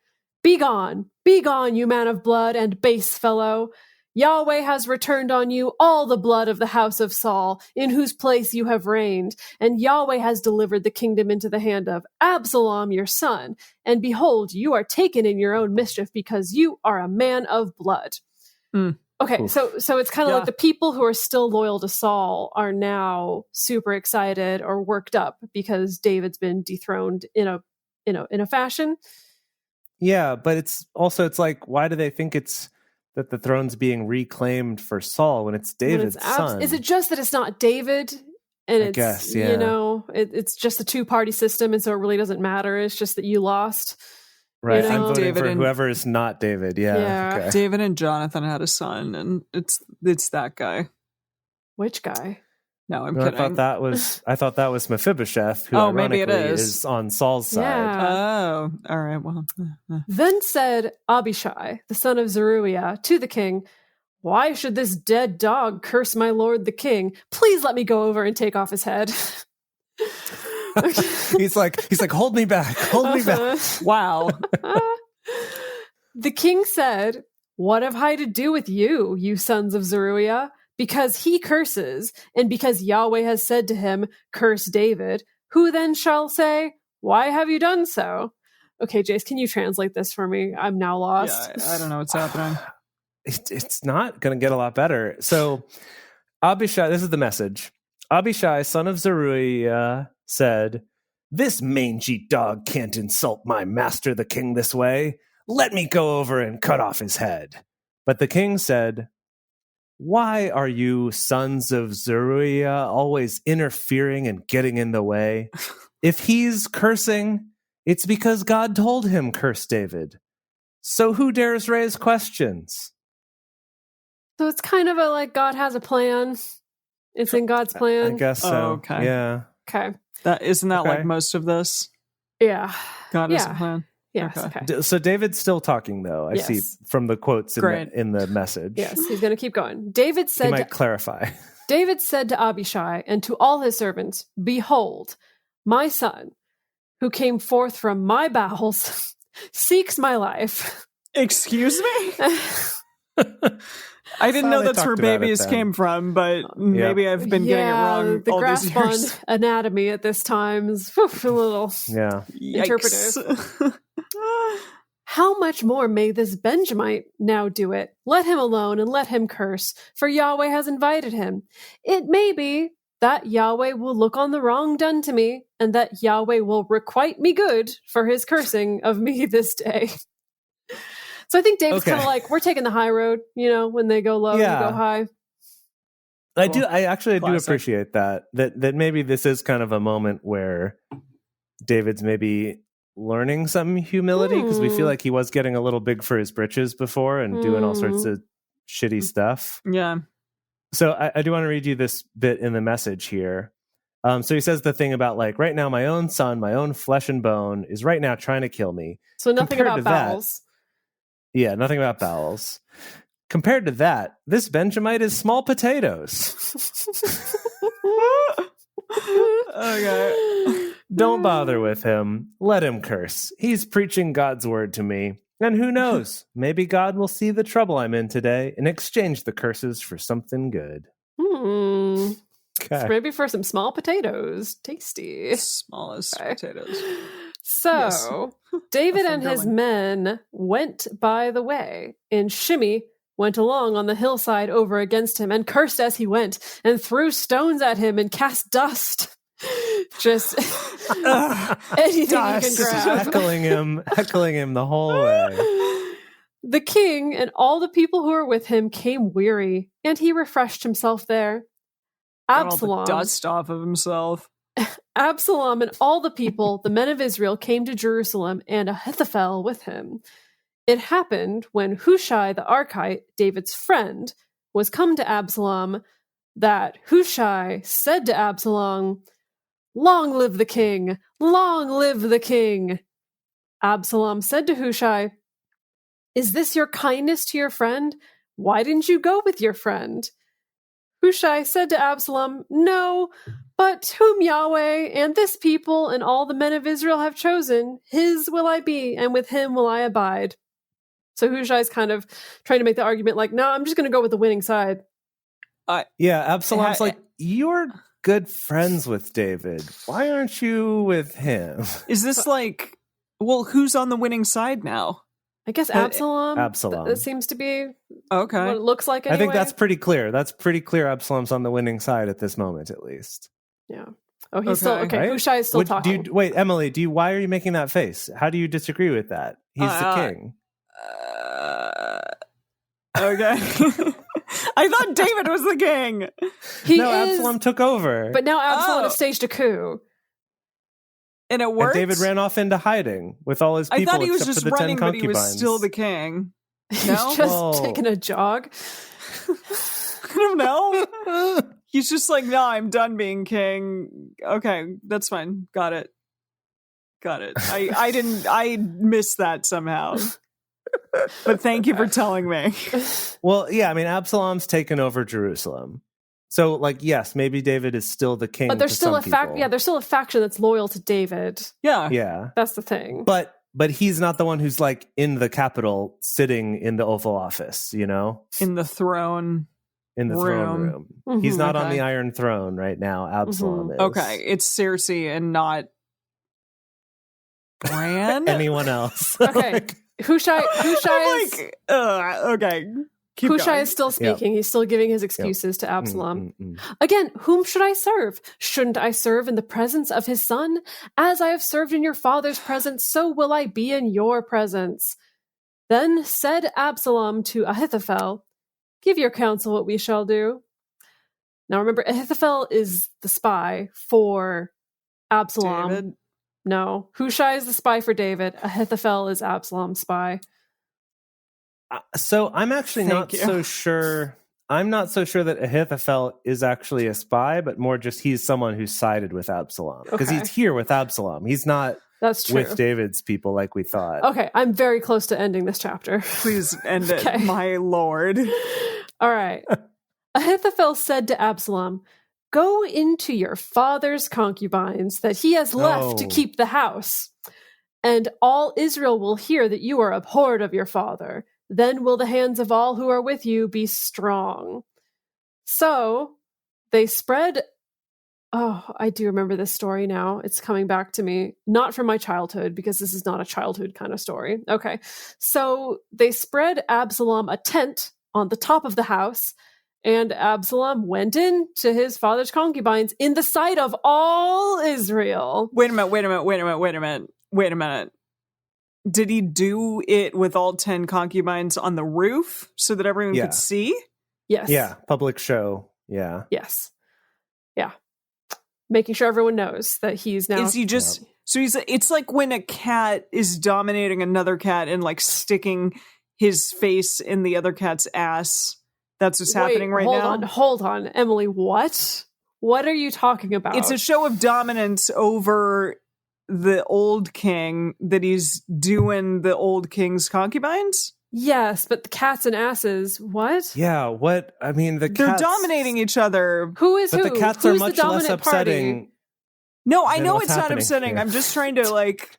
Speaker 4: be gone, you man of blood and base fellow. Yahweh has returned on you all the blood of the house of Saul, in whose place you have reigned, and Yahweh has delivered the kingdom into the hand of Absalom your son, and behold, you are taken in your own mischief because you are a man of blood. Okay, so it's kind of like the people who are still loyal to Saul are now super excited or worked up because David's been dethroned in a fashion.
Speaker 3: Yeah, but it's like, why do they think it's that the throne's being reclaimed for Saul when it's David's son?
Speaker 4: Is it just that it's not David? And
Speaker 3: I guess, yeah.
Speaker 4: It's just a two-party system, and so it really doesn't matter. It's just that you lost.
Speaker 3: Right, I'm voting David for whoever is not David. Yeah. Okay.
Speaker 2: David and Jonathan had a son, and it's that guy.
Speaker 4: Which guy?
Speaker 2: No, I'm kidding.
Speaker 3: I thought that was Mephibosheth, who ironically
Speaker 2: maybe it
Speaker 3: is on Saul's side.
Speaker 2: Oh, all right. Well,
Speaker 4: Then said Abishai, the son of Zeruiah, to the king, why should this dead dog curse my lord the king? Please let me go over and take off his head.
Speaker 3: he's like, hold me back.
Speaker 2: Wow.
Speaker 4: The king said, what have I to do with you, you sons of Zeruiah? Because he curses, and because Yahweh has said to him, curse David, who then shall say, why have you done so? Okay, Jace, can you translate this for me? I'm now lost.
Speaker 2: Yeah, I don't know what's happening.
Speaker 3: It's not going to get a lot better. So Abishai, this is the message. Abishai, son of Zeruiah, said, this mangy dog can't insult my master the king this way. Let me go over and cut off his head. But the king said, why are you, sons of Zeruiah, always interfering and getting in the way? If he's cursing, it's because God told him curse David. So who dares raise questions?
Speaker 4: So it's kind of like God has a plan. It's in God's plan.
Speaker 3: I guess so.
Speaker 2: Oh, okay.
Speaker 3: Yeah.
Speaker 4: Okay.
Speaker 2: Isn't that like most of this?
Speaker 4: Yeah.
Speaker 2: God has a plan.
Speaker 4: Yes. Okay.
Speaker 3: So David's still talking, though. I see from the quotes in the message.
Speaker 4: Yes, he's going to keep going. David said,
Speaker 3: he might clarify.
Speaker 4: David said to Abishai and to all his servants, behold, my son, who came forth from my bowels, seeks my life.
Speaker 2: Excuse me? I didn't know that's where babies came from, but maybe I've been getting it wrong
Speaker 4: the
Speaker 2: all
Speaker 4: grasp
Speaker 2: these years.
Speaker 4: on anatomy at this time is a little interpretive. How much more may this Benjamite now do it? Let him alone and let him curse, for Yahweh has invited him. It may be that Yahweh will look on the wrong done to me, and that Yahweh will requite me good for his cursing of me this day. So I think David's kind of like, we're taking the high road, when they go low, we go high.
Speaker 3: I do appreciate that maybe this is kind of a moment where David's maybe learning some humility, because we feel like he was getting a little big for his britches before and doing all sorts of shitty stuff.
Speaker 2: Yeah.
Speaker 3: So I do want to read you this bit in the message here. So he says the thing about like, right now, my own son, my own flesh and bone is right now trying to kill me.
Speaker 4: So nothing about bowels.
Speaker 3: Yeah, nothing about bowels. Compared to that, this Benjamite is small potatoes. Okay. Don't bother with him. Let him curse. He's preaching God's word to me. And who knows? Maybe God will see the trouble I'm in today and exchange the curses for something good. Okay.
Speaker 4: Maybe for some small potatoes. Tasty.
Speaker 2: Smallest potatoes.
Speaker 4: So, David and his men went by the way, and Shimei went along on the hillside over against him and cursed as he went and threw stones at him and cast dust. Just anything you can grab.
Speaker 3: Heckling him the whole way.
Speaker 4: The king and all the people who were with him came weary, and he refreshed himself there.
Speaker 2: Absalom, got all the dust off of himself.
Speaker 4: Absalom and all the people, the men of Israel, came to Jerusalem, and Ahithophel with him. It happened when Hushai the Archite, David's friend, was come to Absalom, that Hushai said to Absalom, "Long live the king! Long live the king!" Absalom said to Hushai, "Is this your kindness to your friend? Why didn't you go with your friend?" Hushai said to Absalom, "No, but whom Yahweh and this people and all the men of Israel have chosen, his will I be, and with him will I abide." So Hushai's kind of trying to make the argument like, no, I'm just going to go with the winning side.
Speaker 3: Absalom's like, you're good friends with David. Why aren't you with him?
Speaker 2: Is this like, well, who's on the winning side now?
Speaker 4: I guess Absalom.
Speaker 3: Absalom.
Speaker 4: That seems to be
Speaker 2: what
Speaker 4: it looks like anyway.
Speaker 3: I think that's pretty clear. That's pretty clear. Absalom's on the winning side at this moment, at least.
Speaker 4: Yeah. Oh, he's still okay. Right? Hushai is still talking.
Speaker 3: Wait, Emily, why are you making that face? How do you disagree with that? He's the king.
Speaker 2: Okay. I thought David was the king.
Speaker 3: Absalom took over.
Speaker 4: But now Absalom has staged a coup.
Speaker 2: And it worked?
Speaker 3: And David ran off into hiding with all his people.
Speaker 2: I thought he was
Speaker 3: except
Speaker 2: just
Speaker 3: for the
Speaker 2: running,
Speaker 3: 10
Speaker 2: but he was
Speaker 3: concubines.
Speaker 2: still the king.
Speaker 4: He's
Speaker 2: No?
Speaker 4: just taking a jog.
Speaker 2: I don't know. He's just like, no, I'm done being king. Okay, that's fine. Got it. I missed that somehow. But thank you for telling me.
Speaker 3: Well, yeah, I mean, Absalom's taken over Jerusalem. So, like, yes, maybe David is still the king.
Speaker 4: But there's still a there's still a faction that's loyal to David.
Speaker 3: Yeah.
Speaker 4: That's the thing.
Speaker 3: But he's not the one who's like in the capital sitting in the Oval Office, you know?
Speaker 2: In the throne
Speaker 3: room. Mm-hmm. He's not on the Iron Throne right now. Absalom is.
Speaker 2: Okay, it's Cersei and not Bran?
Speaker 3: Anyone else.
Speaker 4: Okay. Hushai
Speaker 2: is... okay. Keep
Speaker 4: Hushai
Speaker 2: going.
Speaker 4: is still speaking. Yep. He's still giving his excuses to Absalom. Again, whom should I serve? Shouldn't I serve in the presence of his son? As I have served in your father's presence, so will I be in your presence. Then said Absalom to Ahithophel, "Give your counsel what we shall do." Now remember, Ahithophel is the spy for Absalom.
Speaker 2: David?
Speaker 4: No, Hushai is the spy for David. Ahithophel is Absalom's spy.
Speaker 3: So I'm actually not so sure. I'm not so sure that Ahithophel is actually a spy, but more just he's someone who sided with Absalom. Because he's here with Absalom. He's not with David's people like we thought.
Speaker 4: Okay, I'm very close to ending this chapter.
Speaker 2: Please end it, my lord.
Speaker 4: All right. Ahithophel said to Absalom, "Go into your father's concubines that he has left to keep the house, and all Israel will hear that you are abhorred of your father. Then will the hands of all who are with you be strong." So they spread... Oh, I do remember this story now. It's coming back to me. Not from my childhood, because this is not a childhood kind of story. Okay. So they spread Absalom a tent on the top of the house, and Absalom went in to his father's concubines in the sight of all Israel.
Speaker 2: Wait a minute. Did he do it with all 10 concubines on the roof so that everyone could see?
Speaker 4: Yes.
Speaker 3: Yeah, public show. Yeah.
Speaker 4: Yes. Yeah. Making sure everyone knows that he's now...
Speaker 2: Is he just... So it's like when a cat is dominating another cat and like sticking his face in the other cat's ass. That's what's happening right now?
Speaker 4: Hold on. Emily, what? What are you talking about?
Speaker 2: It's a show of dominance over the old king that he's doing the old king's concubines?
Speaker 4: Yes, but the cats and asses, what?
Speaker 3: Yeah, what? I mean,
Speaker 2: they're dominating each other.
Speaker 4: Who is
Speaker 3: but
Speaker 4: who?
Speaker 3: The cats
Speaker 4: Who's
Speaker 3: are much less upsetting.
Speaker 4: Party?
Speaker 2: No, I know it's not upsetting.
Speaker 3: Here.
Speaker 2: I'm just trying to like...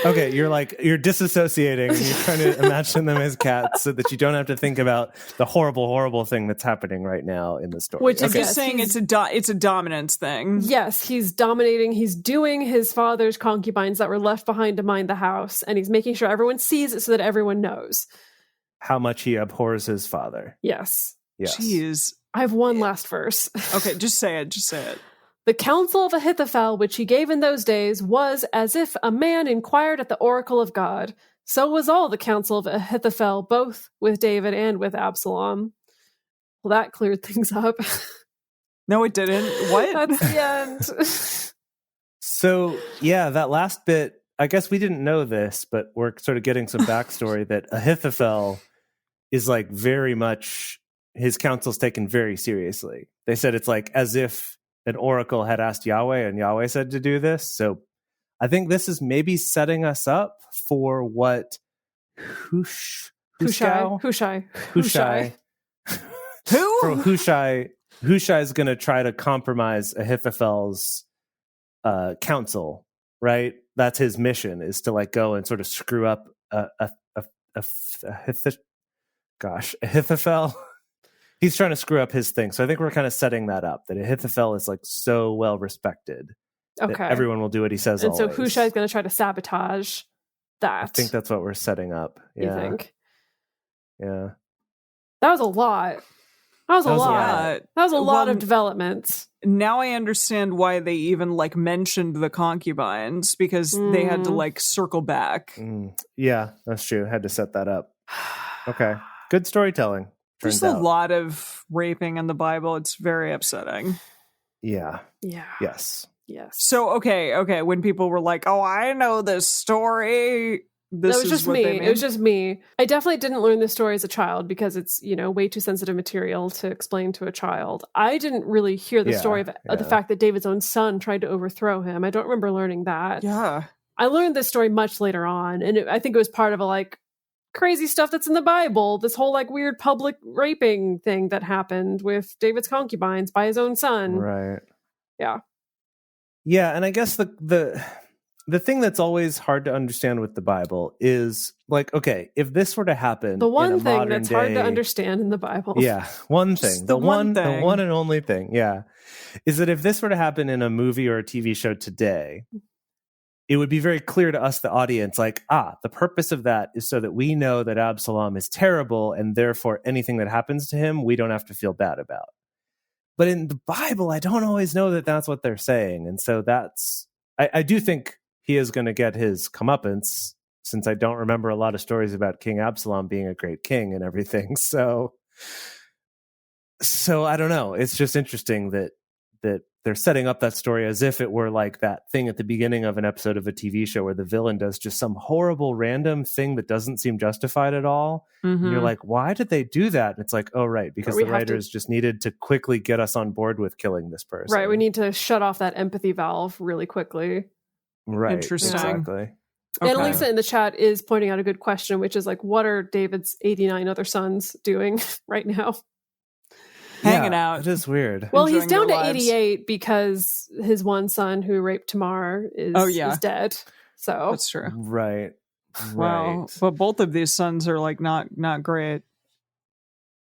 Speaker 3: Okay, you're disassociating and you're trying to imagine them as cats so that you don't have to think about the horrible, horrible thing that's happening right now in the story.
Speaker 2: Which is just saying it's a dominance thing.
Speaker 4: Yes, he's dominating. He's doing his father's concubines that were left behind to mind the house, and he's making sure everyone sees it so that everyone knows
Speaker 3: how much he abhors his father.
Speaker 4: Yes.
Speaker 2: Jeez.
Speaker 4: I have one last verse.
Speaker 2: Okay, just say it.
Speaker 4: The counsel of Ahithophel, which he gave in those days, was as if a man inquired at the oracle of God. So was all the counsel of Ahithophel, both with David and with Absalom. Well, that cleared things up.
Speaker 2: No, it didn't. What?
Speaker 4: That's the end.
Speaker 3: So, yeah, that last bit, I guess we didn't know this, but we're sort of getting some backstory that Ahithophel is like very much his counsel's taken very seriously. They said it's like as if an oracle had asked Yahweh and Yahweh said to do this. So I think this is maybe setting us up for what Hushai. Hushai is going to try to compromise Ahithophel's counsel, right? That's his mission, is to like go and sort of screw up Ahithophel. He's trying to screw up his thing. So I think we're kind of setting that up, that Ahithophel is like so well respected. Okay. Everyone will do what he says. And always.
Speaker 4: So Hushai is going to try to sabotage that.
Speaker 3: I think that's what we're setting up. Yeah.
Speaker 4: You think?
Speaker 3: Yeah.
Speaker 4: That was a lot. That was a lot of developments.
Speaker 2: Now I understand why they even like mentioned the concubines, because they had to like circle back.
Speaker 3: Yeah, that's true. Had to set that up. Okay. Good storytelling.
Speaker 2: There's a lot of raping in the Bible. It's very upsetting.
Speaker 3: Yeah.
Speaker 4: Yeah.
Speaker 3: Yes.
Speaker 2: So, okay. When people were like, oh, I know this story. It
Speaker 4: was just me. I definitely didn't learn this story as a child because it's, way too sensitive material to explain to a child. I didn't really hear the story of the fact that David's own son tried to overthrow him. I don't remember learning that.
Speaker 2: Yeah.
Speaker 4: I learned this story much later on, and I think it was part of a like crazy stuff that's in the Bible. This whole like weird public raping thing that happened with David's concubines by his own son.
Speaker 3: Right.
Speaker 4: Yeah.
Speaker 3: Yeah, and I guess the thing that's always hard to understand with the Bible is like, okay, if this were to happen,
Speaker 4: the one thing that's hard to understand in the Bible.
Speaker 3: Yeah, one thing, the one and only thing, yeah, is that if this were to happen in a movie or a TV show today, it would be very clear to us, the audience, like, the purpose of that is so that we know that Absalom is terrible, and therefore anything that happens to him, we don't have to feel bad about. But in the Bible, I don't always know that that's what they're saying. And so I do think he is going to get his comeuppance, since I don't remember a lot of stories about King Absalom being a great king and everything. So I don't know. It's just interesting that they're setting up that story as if it were like that thing at the beginning of an episode of a TV show where the villain does just some horrible random thing that doesn't seem justified at all. Mm-hmm. And you're like, why did they do that? And it's like, oh, right, because the writers just needed to quickly get us on board with killing this person.
Speaker 4: Right, we need to shut off that empathy valve really quickly.
Speaker 3: Right,
Speaker 2: interesting.
Speaker 3: Exactly.
Speaker 4: Okay. And Lisa in the chat is pointing out a good question, which is like, what are David's 89 other sons doing right now?
Speaker 2: Hanging out.
Speaker 3: It is weird.
Speaker 4: Well, he's down to 88 because his one son who raped Tamar is dead. So
Speaker 2: that's true.
Speaker 3: Right.
Speaker 2: Wow. But both of these sons are like not great.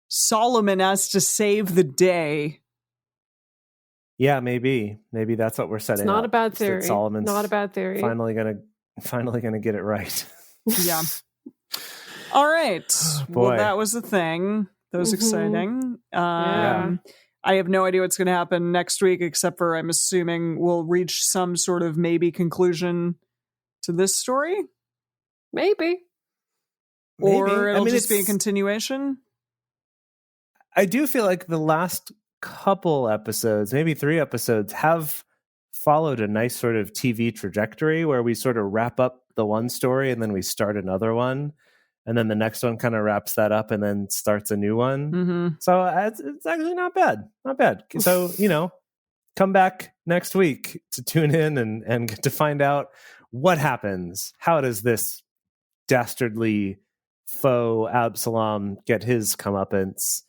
Speaker 2: Solomon has to save the day.
Speaker 3: Yeah, maybe that's what we're setting.
Speaker 4: It's not
Speaker 3: up.
Speaker 4: a bad theory.
Speaker 3: Solomon's
Speaker 4: not a bad theory.
Speaker 3: Finally gonna get it right.
Speaker 2: Yeah. All right.
Speaker 3: Boy.
Speaker 2: Well, that was the thing. That was exciting. I have no idea what's going to happen next week, except for I'm assuming we'll reach some sort of maybe conclusion to this story.
Speaker 4: Maybe.
Speaker 2: Or it'll just be a continuation.
Speaker 3: I do feel like the last couple episodes, maybe 3 episodes, have followed a nice sort of TV trajectory where we sort of wrap up the one story and then we start another one. And then the next one kind of wraps that up and then starts a new one. Mm-hmm. So it's actually not bad. Not bad. So, come back next week to tune in and get to find out what happens. How does this dastardly foe Absalom get his comeuppance?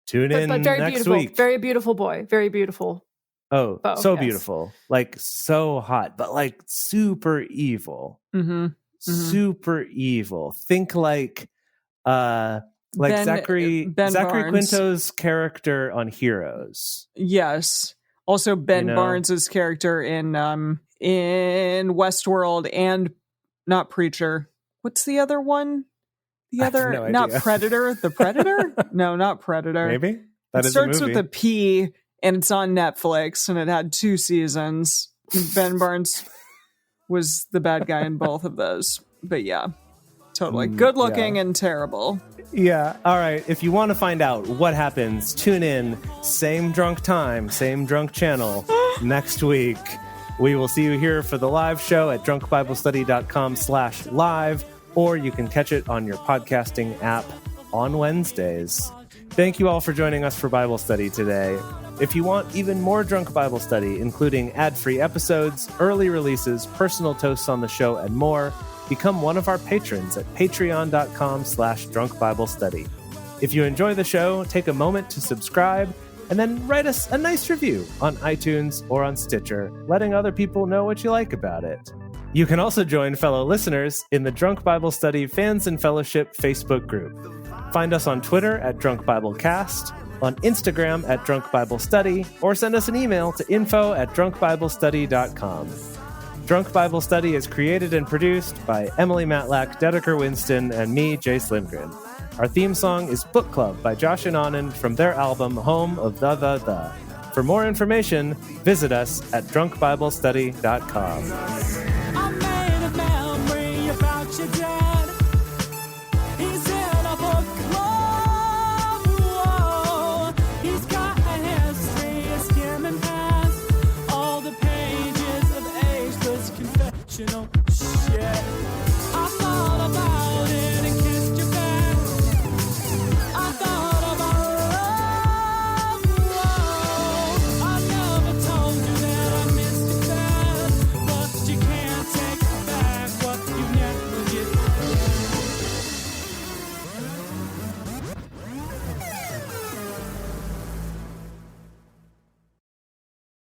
Speaker 3: Tune in
Speaker 4: but very
Speaker 3: next
Speaker 4: beautiful,
Speaker 3: week.
Speaker 4: Very beautiful boy. Very beautiful.
Speaker 3: Oh, so beautiful. Like so hot, but like super evil. Mm-hmm. Super evil. Think like Zachary Quinto's character on Heroes.
Speaker 2: Yes. Also Ben Barnes's character in Westworld and not Preacher. What's the other one? The other,
Speaker 3: no
Speaker 2: not
Speaker 3: idea.
Speaker 2: Predator. The Predator? No, not Predator.
Speaker 3: Maybe
Speaker 2: it starts with a P and it's on Netflix and it had 2 seasons. Ben Barnes was the bad guy in both of those. But yeah, totally. Good looking and terrible.
Speaker 3: Yeah. All right. If you want to find out what happens, tune in. Same drunk time, same drunk channel next week. We will see you here for the live show at drunkbiblestudy.com/live, or you can catch it on your podcasting app on Wednesdays. Thank you all for joining us for Bible study today. If you want even more Drunk Bible Study, including ad-free episodes, early releases, personal toasts on the show, and more, become one of our patrons at patreon.com/drunkbiblestudy. If you enjoy the show, take a moment to subscribe and then write us a nice review on iTunes or on Stitcher, letting other people know what you like about it. You can also join fellow listeners in the Drunk Bible Study Fans and Fellowship Facebook group. Find us on Twitter at Drunk Bible Cast, on Instagram at Drunk Bible Study, or send us an email to info@drunkbiblestudy.com. Drunk Bible Study is created and produced by Emily Matlack, Dedeker Winston, and me, Jace Lindgren. Our theme song is Book Club by Josh and Anand from their album Home of the. For more information, visit us at drunkbiblestudy.com.